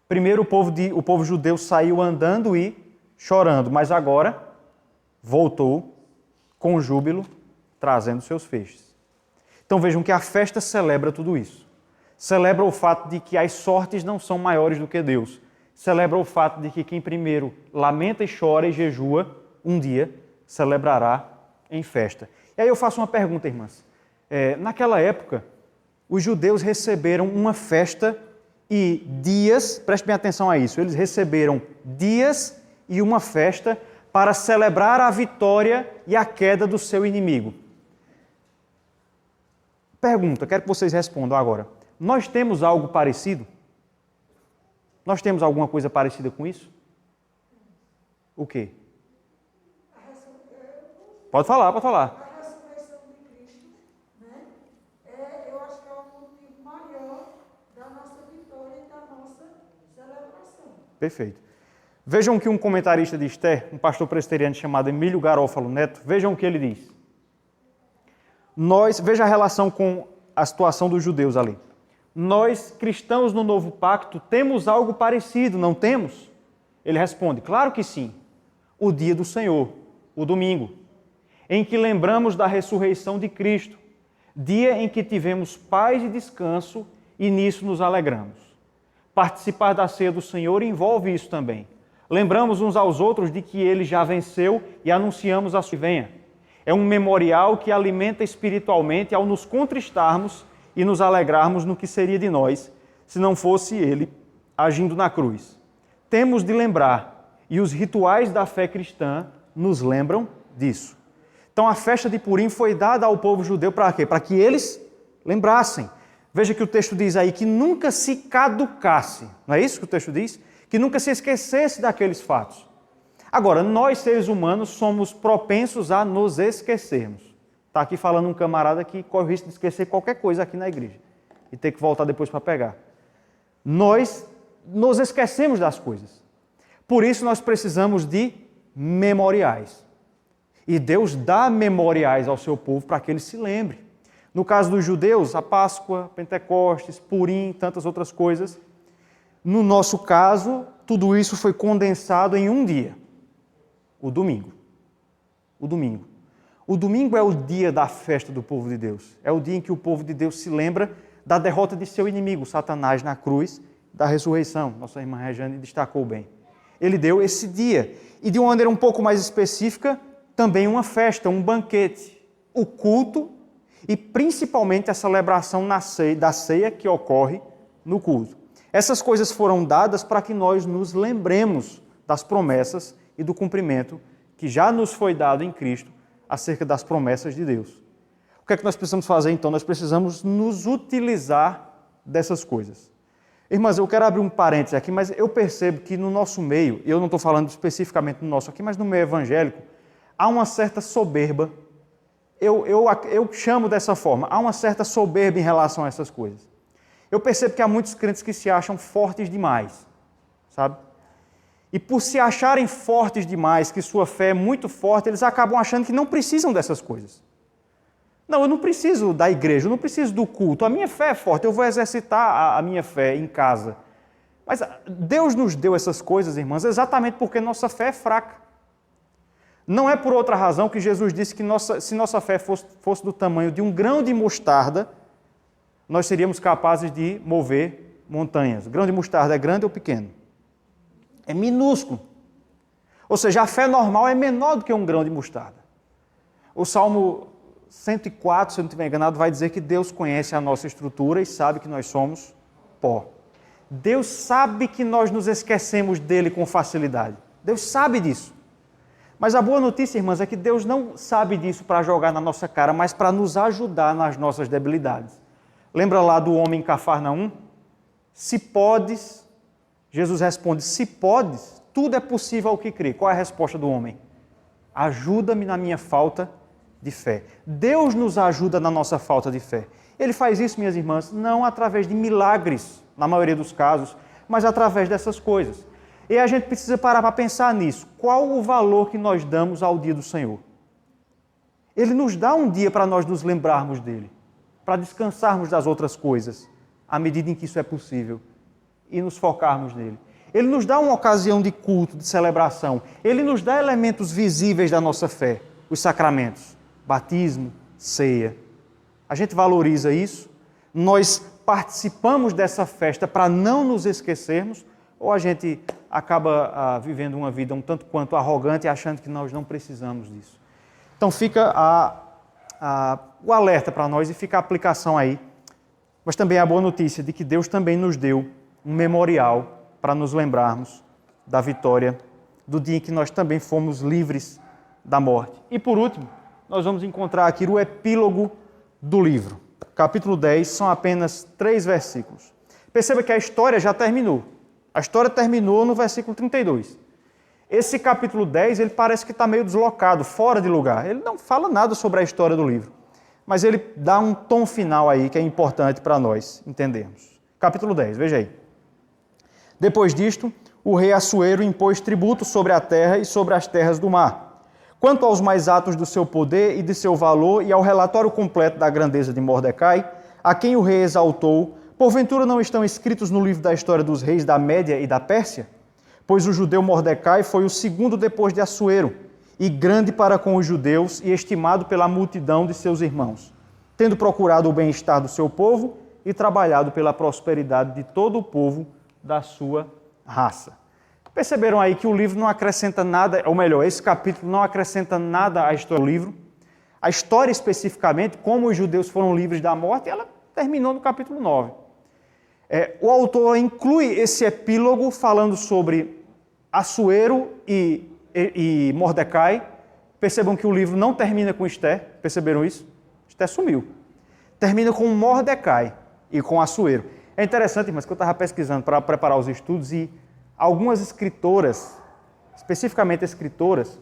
Primeiro o povo judeu saiu andando e chorando, mas agora voltou com júbilo, trazendo seus feixes. Então vejam que a festa celebra tudo isso. Celebra o fato de que as sortes não são maiores do que Deus. Celebra o fato de que quem primeiro lamenta e chora e jejua, um dia celebrará em festa. E aí eu faço uma pergunta, irmãs. Naquela época, os judeus receberam uma festa e dias, prestem bem atenção a isso, eles receberam dias e uma festa para celebrar a vitória e a queda do seu inimigo. Pergunta, quero que vocês respondam agora. Nós temos algo parecido? Nós temos alguma coisa parecida com isso? O quê? Pode falar, pode falar. A ressurreição de Cristo, né? Eu acho que é o motivo maior da nossa vitória e da nossa celebração. Perfeito. Vejam que um comentarista de Esther, um pastor presbiteriano chamado Emílio Garófalo Neto, vejam o que ele diz. Veja a relação com a situação dos judeus ali. Nós, cristãos no Novo Pacto, temos algo parecido, não temos? Ele responde, claro que sim. O dia do Senhor, o domingo, em que lembramos da ressurreição de Cristo, dia em que tivemos paz e descanso e nisso nos alegramos. Participar da ceia do Senhor envolve isso também. Lembramos uns aos outros de que Ele já venceu e anunciamos a sua venha. É um memorial que alimenta espiritualmente ao nos contristarmos e nos alegrarmos no que seria de nós, se não fosse Ele agindo na cruz. Temos de lembrar, e os rituais da fé cristã nos lembram disso. Então a festa de Purim foi dada ao povo judeu para quê? Para que eles lembrassem. Veja que o texto diz aí que nunca se caducasse. Não é isso que o texto diz? Que nunca se esquecesse daqueles fatos. Agora, nós seres humanos somos propensos a nos esquecermos. Está aqui falando um camarada que corre o risco de esquecer qualquer coisa aqui na igreja e ter que voltar depois para pegar. Nós nos esquecemos das coisas. Por isso nós precisamos de memoriais. E Deus dá memoriais ao seu povo para que ele se lembre. No caso dos judeus, a Páscoa, Pentecostes, Purim, tantas outras coisas. No nosso caso, tudo isso foi condensado em um dia. O domingo. O domingo. O domingo é o dia da festa do povo de Deus. É o dia em que o povo de Deus se lembra da derrota de seu inimigo, Satanás, na cruz, da ressurreição. Nossa irmã Rejane destacou bem. Ele deu esse dia. E de uma maneira um pouco mais específica, também uma festa, um banquete. O culto e principalmente a celebração da ceia que ocorre no culto. Essas coisas foram dadas para que nós nos lembremos das promessas e do cumprimento que já nos foi dado em Cristo acerca das promessas de Deus. O que é que nós precisamos fazer então? Nós precisamos nos utilizar dessas coisas. Irmãs, eu quero abrir um parênteses aqui, mas eu percebo que no nosso meio, eu não estou falando especificamente no nosso aqui, mas no meio evangélico, há uma certa soberba, eu chamo dessa forma, há uma certa soberba em relação a essas coisas. Eu percebo que há muitos crentes que se acham fortes demais, sabe? E por se acharem fortes demais, que sua fé é muito forte, eles acabam achando que não precisam dessas coisas. Não, eu não preciso da igreja, eu não preciso do culto, a minha fé é forte, eu vou exercitar a minha fé em casa. Mas Deus nos deu essas coisas, irmãs, exatamente porque nossa fé é fraca. Não é por outra razão que Jesus disse que se nossa fé fosse do tamanho de um grão de mostarda, nós seríamos capazes de mover montanhas. O grão de mostarda é grande ou pequeno? É minúsculo. Ou seja, a fé normal é menor do que um grão de mostarda. O Salmo 104, se eu não estiver enganado, vai dizer que Deus conhece a nossa estrutura e sabe que nós somos pó. Deus sabe que nós nos esquecemos dele com facilidade. Deus sabe disso. Mas a boa notícia, irmãs, é que Deus não sabe disso para jogar na nossa cara, mas para nos ajudar nas nossas debilidades. Lembra lá do homem em Cafarnaum? Se podes, Jesus responde, se podes, tudo é possível ao que crê. Qual é a resposta do homem? Ajuda-me na minha falta de fé. Deus nos ajuda na nossa falta de fé. Ele faz isso, minhas irmãs, não através de milagres, na maioria dos casos, mas através dessas coisas. E a gente precisa parar para pensar nisso. Qual o valor que nós damos ao dia do Senhor? Ele nos dá um dia para nós nos lembrarmos dele, para descansarmos das outras coisas, à medida em que isso é possível, e nos focarmos nele. Ele nos dá uma ocasião de culto, de celebração. Ele nos dá elementos visíveis da nossa fé, os sacramentos, batismo, ceia. A gente valoriza isso, nós participamos dessa festa para não nos esquecermos, ou a gente acaba vivendo uma vida um tanto quanto arrogante, achando que nós não precisamos disso. Então fica o alerta para nós e fica a aplicação aí. Mas também a boa notícia de que Deus também nos deu um memorial para nos lembrarmos da vitória, do dia em que nós também fomos livres da morte. E por último, nós vamos encontrar aqui o epílogo do livro. Capítulo 10, são apenas 3 versículos. Perceba que a história já terminou. A história terminou no versículo 32. Esse capítulo 10, ele parece que está meio deslocado, fora de lugar. Ele não fala nada sobre a história do livro, mas ele dá um tom final aí que é importante para nós entendermos. Capítulo 10, veja aí. Depois disto, o rei Assuero impôs tributo sobre a terra e sobre as terras do mar. Quanto aos mais atos do seu poder e de seu valor e ao relatório completo da grandeza de Mordecai, a quem o rei exaltou, porventura não estão escritos no livro da história dos reis da Média e da Pérsia? Pois o judeu Mordecai foi o segundo depois de Assuero, e grande para com os judeus e estimado pela multidão de seus irmãos, tendo procurado o bem-estar do seu povo e trabalhado pela prosperidade de todo o povo da sua raça. Perceberam aí que o livro não acrescenta nada, ou melhor, esse capítulo não acrescenta nada à história do livro. A história especificamente, como os judeus foram livres da morte, ela terminou no capítulo 9. O autor inclui esse epílogo falando sobre Assuero e Mordecai. Percebam que o livro não termina com Esther, perceberam isso? Esther sumiu. Termina com Mordecai e com Assuero. É interessante, mas que eu estava pesquisando para preparar os estudos e algumas escritoras, especificamente escritoras,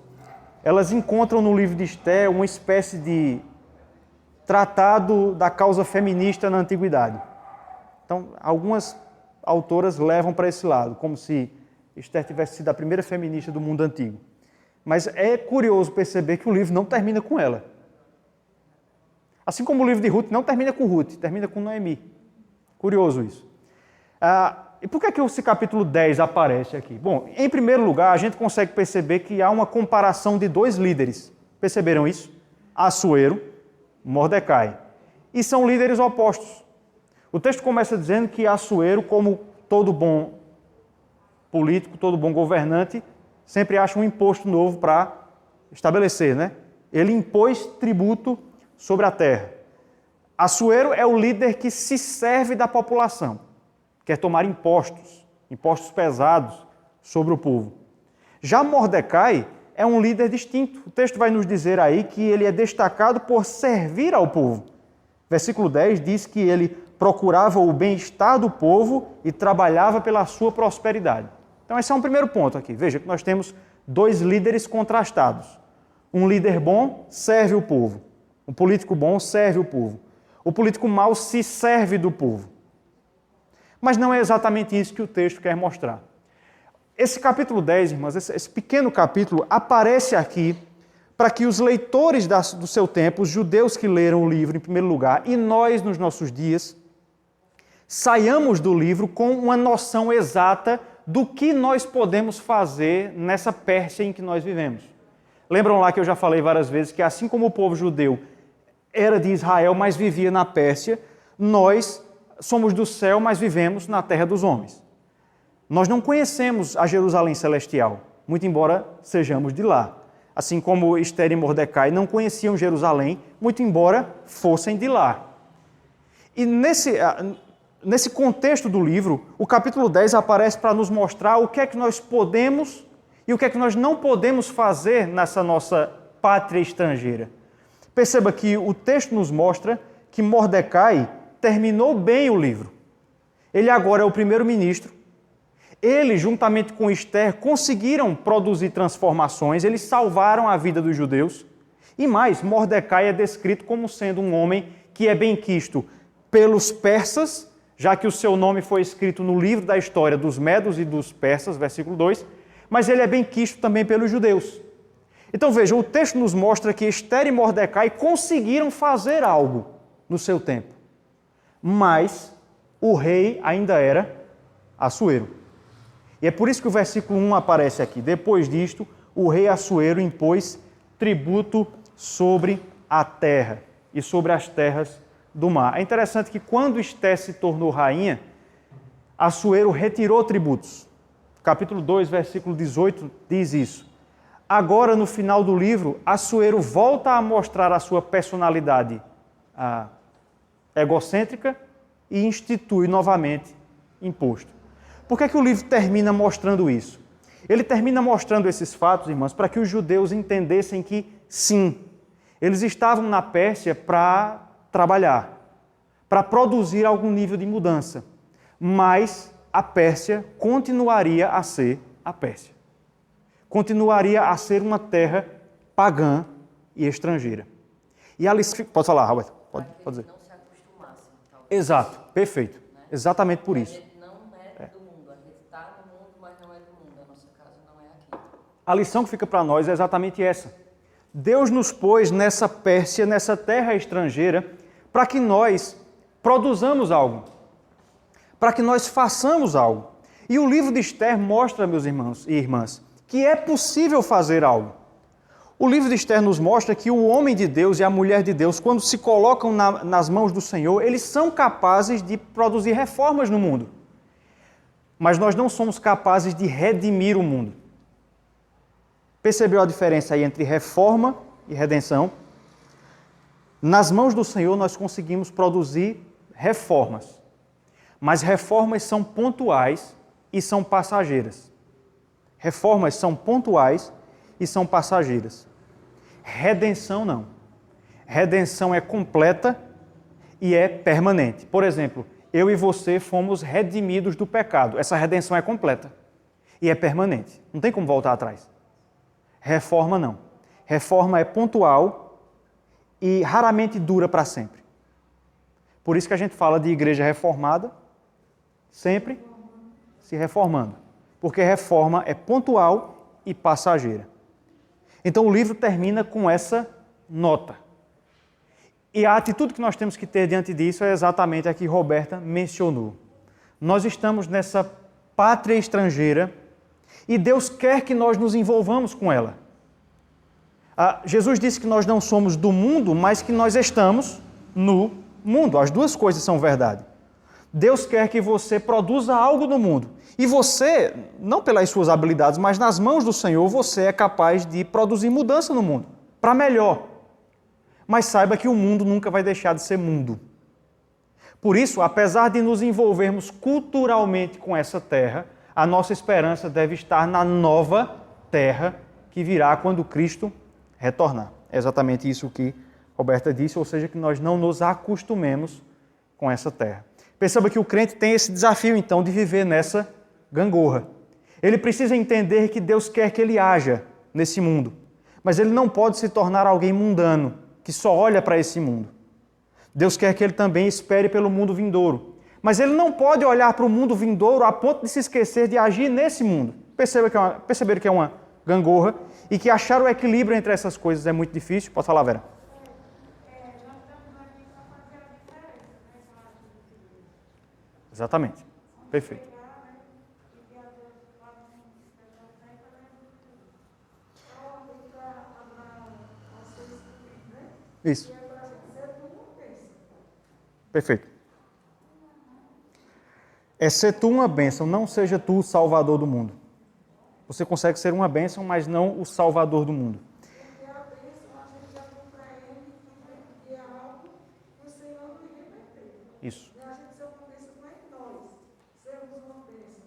elas encontram no livro de Esther uma espécie de tratado da causa feminista na antiguidade. Então, algumas autoras levam para esse lado, como se Esther tivesse sido a primeira feminista do mundo antigo. Mas é curioso perceber que o livro não termina com ela. Assim como o livro de Ruth não termina com Ruth, termina com Noemi. Curioso isso. E por que esse capítulo 10 aparece aqui? Bom, em primeiro lugar, a gente consegue perceber que há uma comparação de 2 líderes. Perceberam isso? Assuero, Mordecai. E são líderes opostos. O texto começa dizendo que Assuero, como todo bom político, todo bom governante, sempre acha um imposto novo para estabelecer, né? Ele impôs tributo sobre a terra. Assuero é o líder que se serve da população, quer tomar impostos pesados sobre o povo. Já Mordecai é um líder distinto. O texto vai nos dizer aí que ele é destacado por servir ao povo. Versículo 10 diz que ele procurava o bem-estar do povo e trabalhava pela sua prosperidade. Então esse é um primeiro ponto aqui. Veja que nós temos 2 líderes contrastados. Um líder bom serve o povo. Um político bom serve o povo. O político mau se serve do povo. Mas não é exatamente isso que o texto quer mostrar. Esse capítulo 10, irmãos, esse pequeno capítulo, aparece aqui para que os leitores do seu tempo, os judeus que leram o livro em primeiro lugar, e nós, nos nossos dias, saiamos do livro com uma noção exata do que nós podemos fazer nessa Pérsia em que nós vivemos. Lembram lá que eu já falei várias vezes que assim como o povo judeu era de Israel, mas vivia na Pérsia, nós somos do céu, mas vivemos na terra dos homens. Nós não conhecemos a Jerusalém celestial, muito embora sejamos de lá. Assim como Esther e Mordecai não conheciam Jerusalém, muito embora fossem de lá. E nesse contexto do livro, o capítulo 10 aparece para nos mostrar o que é que nós podemos e o que é que nós não podemos fazer nessa nossa pátria estrangeira. Perceba que o texto nos mostra que Mordecai terminou bem o livro. Ele agora é o primeiro-ministro. Ele, juntamente com Esther, conseguiram produzir transformações, eles salvaram a vida dos judeus. E mais, Mordecai é descrito como sendo um homem que é benquisto pelos persas, já que o seu nome foi escrito no livro da história dos medos e dos persas, versículo 2, mas ele é benquisto também pelos judeus. Então veja, o texto nos mostra que Esther e Mordecai conseguiram fazer algo no seu tempo, mas o rei ainda era Assuero. E é por isso que o versículo 1 aparece aqui. Depois disto, o rei Assuero impôs tributo sobre a terra e sobre as terras do mar. É interessante que quando Esther se tornou rainha, Assuero retirou tributos. Capítulo 2, versículo 18 diz isso. Agora, no final do livro, Assuero volta a mostrar a sua personalidade egocêntrica e institui novamente imposto. Por que o livro termina mostrando isso? Ele termina mostrando esses fatos, irmãos, para que os judeus entendessem que, sim, eles estavam na Pérsia para trabalhar, para produzir algum nível de mudança, mas a Pérsia continuaria a ser a Pérsia. Continuaria a ser uma terra pagã e estrangeira. E ali... Pode falar, Robert? Pode dizer. Não se acostumassem, talvez. Exato, perfeito. Né? Exatamente por isso. A gente não é do mundo, a gente está no mundo, mas não é do mundo. A nossa casa não é aqui. A lição que fica para nós é exatamente essa. Deus nos pôs nessa Pérsia, nessa terra estrangeira, para que nós produzamos algo, para que nós façamos algo. E o livro de Esther mostra, meus irmãos e irmãs, que é possível fazer algo. O livro de Esther nos mostra que o homem de Deus e a mulher de Deus, quando se colocam nas mãos do Senhor, eles são capazes de produzir reformas no mundo. Mas nós não somos capazes de redimir o mundo. Percebeu a diferença aí entre reforma e redenção? Nas mãos do Senhor nós conseguimos produzir reformas. Mas reformas são pontuais e são passageiras. Reformas são pontuais e são passageiras. Redenção não. Redenção é completa e é permanente. Por exemplo, eu e você fomos redimidos do pecado. Essa redenção é completa e é permanente. Não tem como voltar atrás. Reforma não. Reforma é pontual e raramente dura para sempre. Por isso que a gente fala de igreja reformada, sempre se reformando. Porque reforma é pontual e passageira. Então o livro termina com essa nota. E a atitude que nós temos que ter diante disso é exatamente a que Roberta mencionou. Nós estamos nessa pátria estrangeira e Deus quer que nós nos envolvamos com ela. Jesus disse que nós não somos do mundo, mas que nós estamos no mundo. As duas coisas são verdade. Deus quer que você produza algo no mundo. E você, não pelas suas habilidades, mas nas mãos do Senhor, você é capaz de produzir mudança no mundo, para melhor. Mas saiba que o mundo nunca vai deixar de ser mundo. Por isso, apesar de nos envolvermos culturalmente com essa terra, a nossa esperança deve estar na nova terra que virá quando Cristo retornar. É exatamente isso que Roberta disse, ou seja, que nós não nos acostumemos com essa terra. Perceba que o crente tem esse desafio, então, de viver nessa gangorra. Ele precisa entender que Deus quer que ele haja nesse mundo, mas ele não pode se tornar alguém mundano, que só olha para esse mundo. Deus quer que ele também espere pelo mundo vindouro, mas ele não pode olhar para o mundo vindouro a ponto de se esquecer de agir nesse mundo. Perceberam que é uma gangorra e que achar o equilíbrio entre essas coisas é muito difícil? Pode falar, Vera. Exatamente. Perfeito. Isso. E é para a gente ser tu uma bênção. Perfeito. É ser tu uma bênção, não seja tu o salvador do mundo. Você consegue ser uma bênção, mas não o salvador do mundo. Porque a bênção a gente já compreende que é algo que o Senhor nos remeteu. Isso. E a gente ser uma bênção não é nós sermos uma bênção.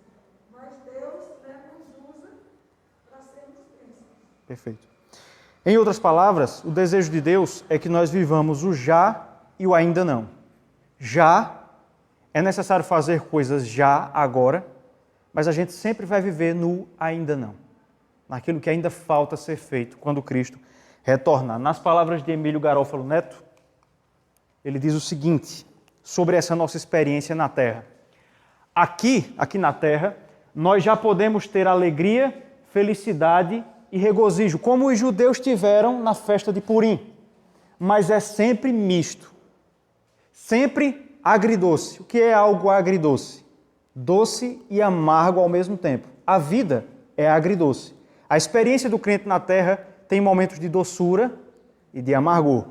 Mas Deus, né, nos usa para sermos bênçãos. Perfeito. Em outras palavras, o desejo de Deus é que nós vivamos o já e o ainda não. Já é necessário fazer coisas já, agora, mas a gente sempre vai viver no ainda não. Naquilo que ainda falta ser feito quando Cristo retornar. Nas palavras de Emílio Garófalo Neto, ele diz o seguinte sobre essa nossa experiência na Terra. Aqui na Terra, nós já podemos ter alegria, felicidade e regozijo, como os judeus tiveram na festa de Purim. Mas é sempre misto. Sempre agridoce. O que é algo agridoce? Doce e amargo ao mesmo tempo. A vida é agridoce. A experiência do crente na Terra tem momentos de doçura e de amargor.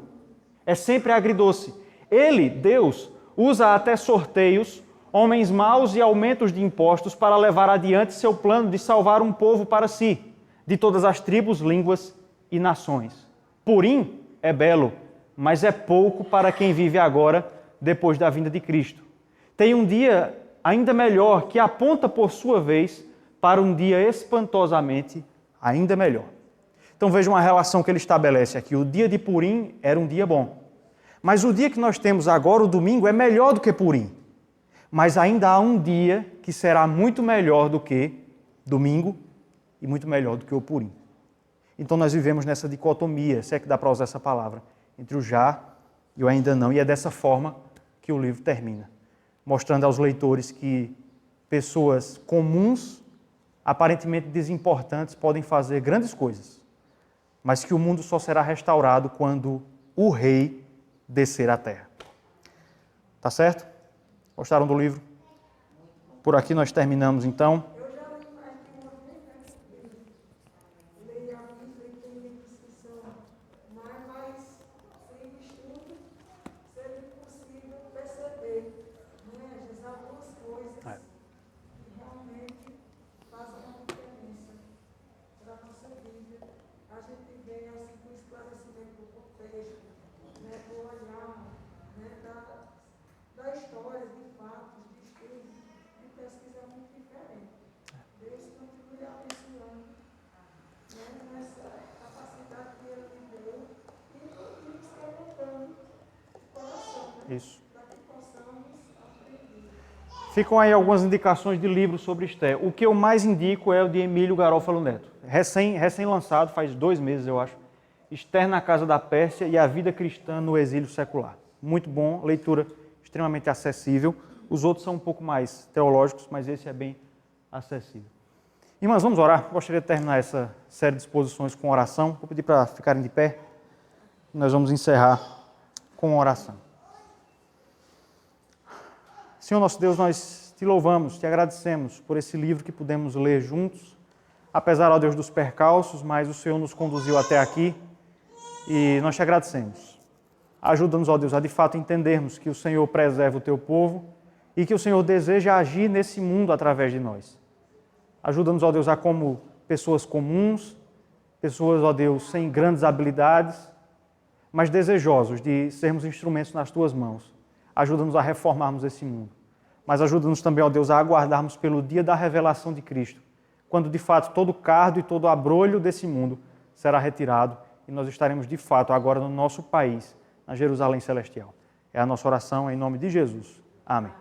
É sempre agridoce. Ele, Deus, usa até sorteios, homens maus e aumentos de impostos para levar adiante seu plano de salvar um povo para si, de todas as tribos, línguas e nações. Purim é belo, mas é pouco para quem vive agora, depois da vinda de Cristo. Tem um dia ainda melhor que aponta, por sua vez, para um dia espantosamente ainda melhor. Então vejam a relação que ele estabelece aqui. O dia de Purim era um dia bom. Mas o dia que nós temos agora, o domingo, é melhor do que Purim. Mas ainda há um dia que será muito melhor do que domingo e muito melhor do que o Purim. Então nós vivemos nessa dicotomia, se é que dá para usar essa palavra, entre o já e o ainda não. E é dessa forma que o livro termina, mostrando aos leitores que pessoas comuns, aparentemente desimportantes, podem fazer grandes coisas, mas que o mundo só será restaurado quando o rei descer à terra. Tá certo? Gostaram do livro? Por aqui nós terminamos, então. Eu já li mais de uma vez, né? Leio a Bíblia e tem livros que são mais sem estudo, seria possível perceber, né? Já algumas coisas que realmente fazem uma diferença para a nossa vida. A gente vê assim com esclarecimento do contexto, né? Do olhar, né? Da história, de fatos, de estudos, de pesquisa é muito diferente. Deus continue abençoando, né, nessa capacidade que Ele me deu e nos perguntando o coração, né, Isso. para que possamos aprender. Ficam aí algumas indicações de livros sobre Esther. O que eu mais indico é o de Emílio Garófalo Neto. Recém-lançado, faz 2 meses, eu acho. Esther na Casa da Pérsia e a Vida Cristã no Exílio Secular. Muito bom, leitura extremamente acessível. Os outros são um pouco mais teológicos, mas esse é bem acessível. Irmãs, vamos orar? Gostaria de terminar essa série de exposições com oração. Vou pedir para ficarem de pé. Nós vamos encerrar com oração. Senhor nosso Deus, nós te louvamos, te agradecemos por esse livro que pudemos ler juntos. Apesar, ó Deus, dos percalços, mas o Senhor nos conduziu até aqui e nós te agradecemos. Ajuda-nos, ó Deus, a de fato entendermos que o Senhor preserva o teu povo e que o Senhor deseja agir nesse mundo através de nós. Ajuda-nos, ó Deus, a como pessoas comuns, pessoas, ó Deus, sem grandes habilidades, mas desejosos de sermos instrumentos nas tuas mãos. Ajuda-nos a reformarmos esse mundo. Mas ajuda-nos também, ó Deus, a aguardarmos pelo dia da revelação de Cristo, quando de fato todo o cardo e todo o abrolho desse mundo será retirado e nós estaremos de fato agora no nosso país, na Jerusalém Celestial. É a nossa oração em nome de Jesus. Amém.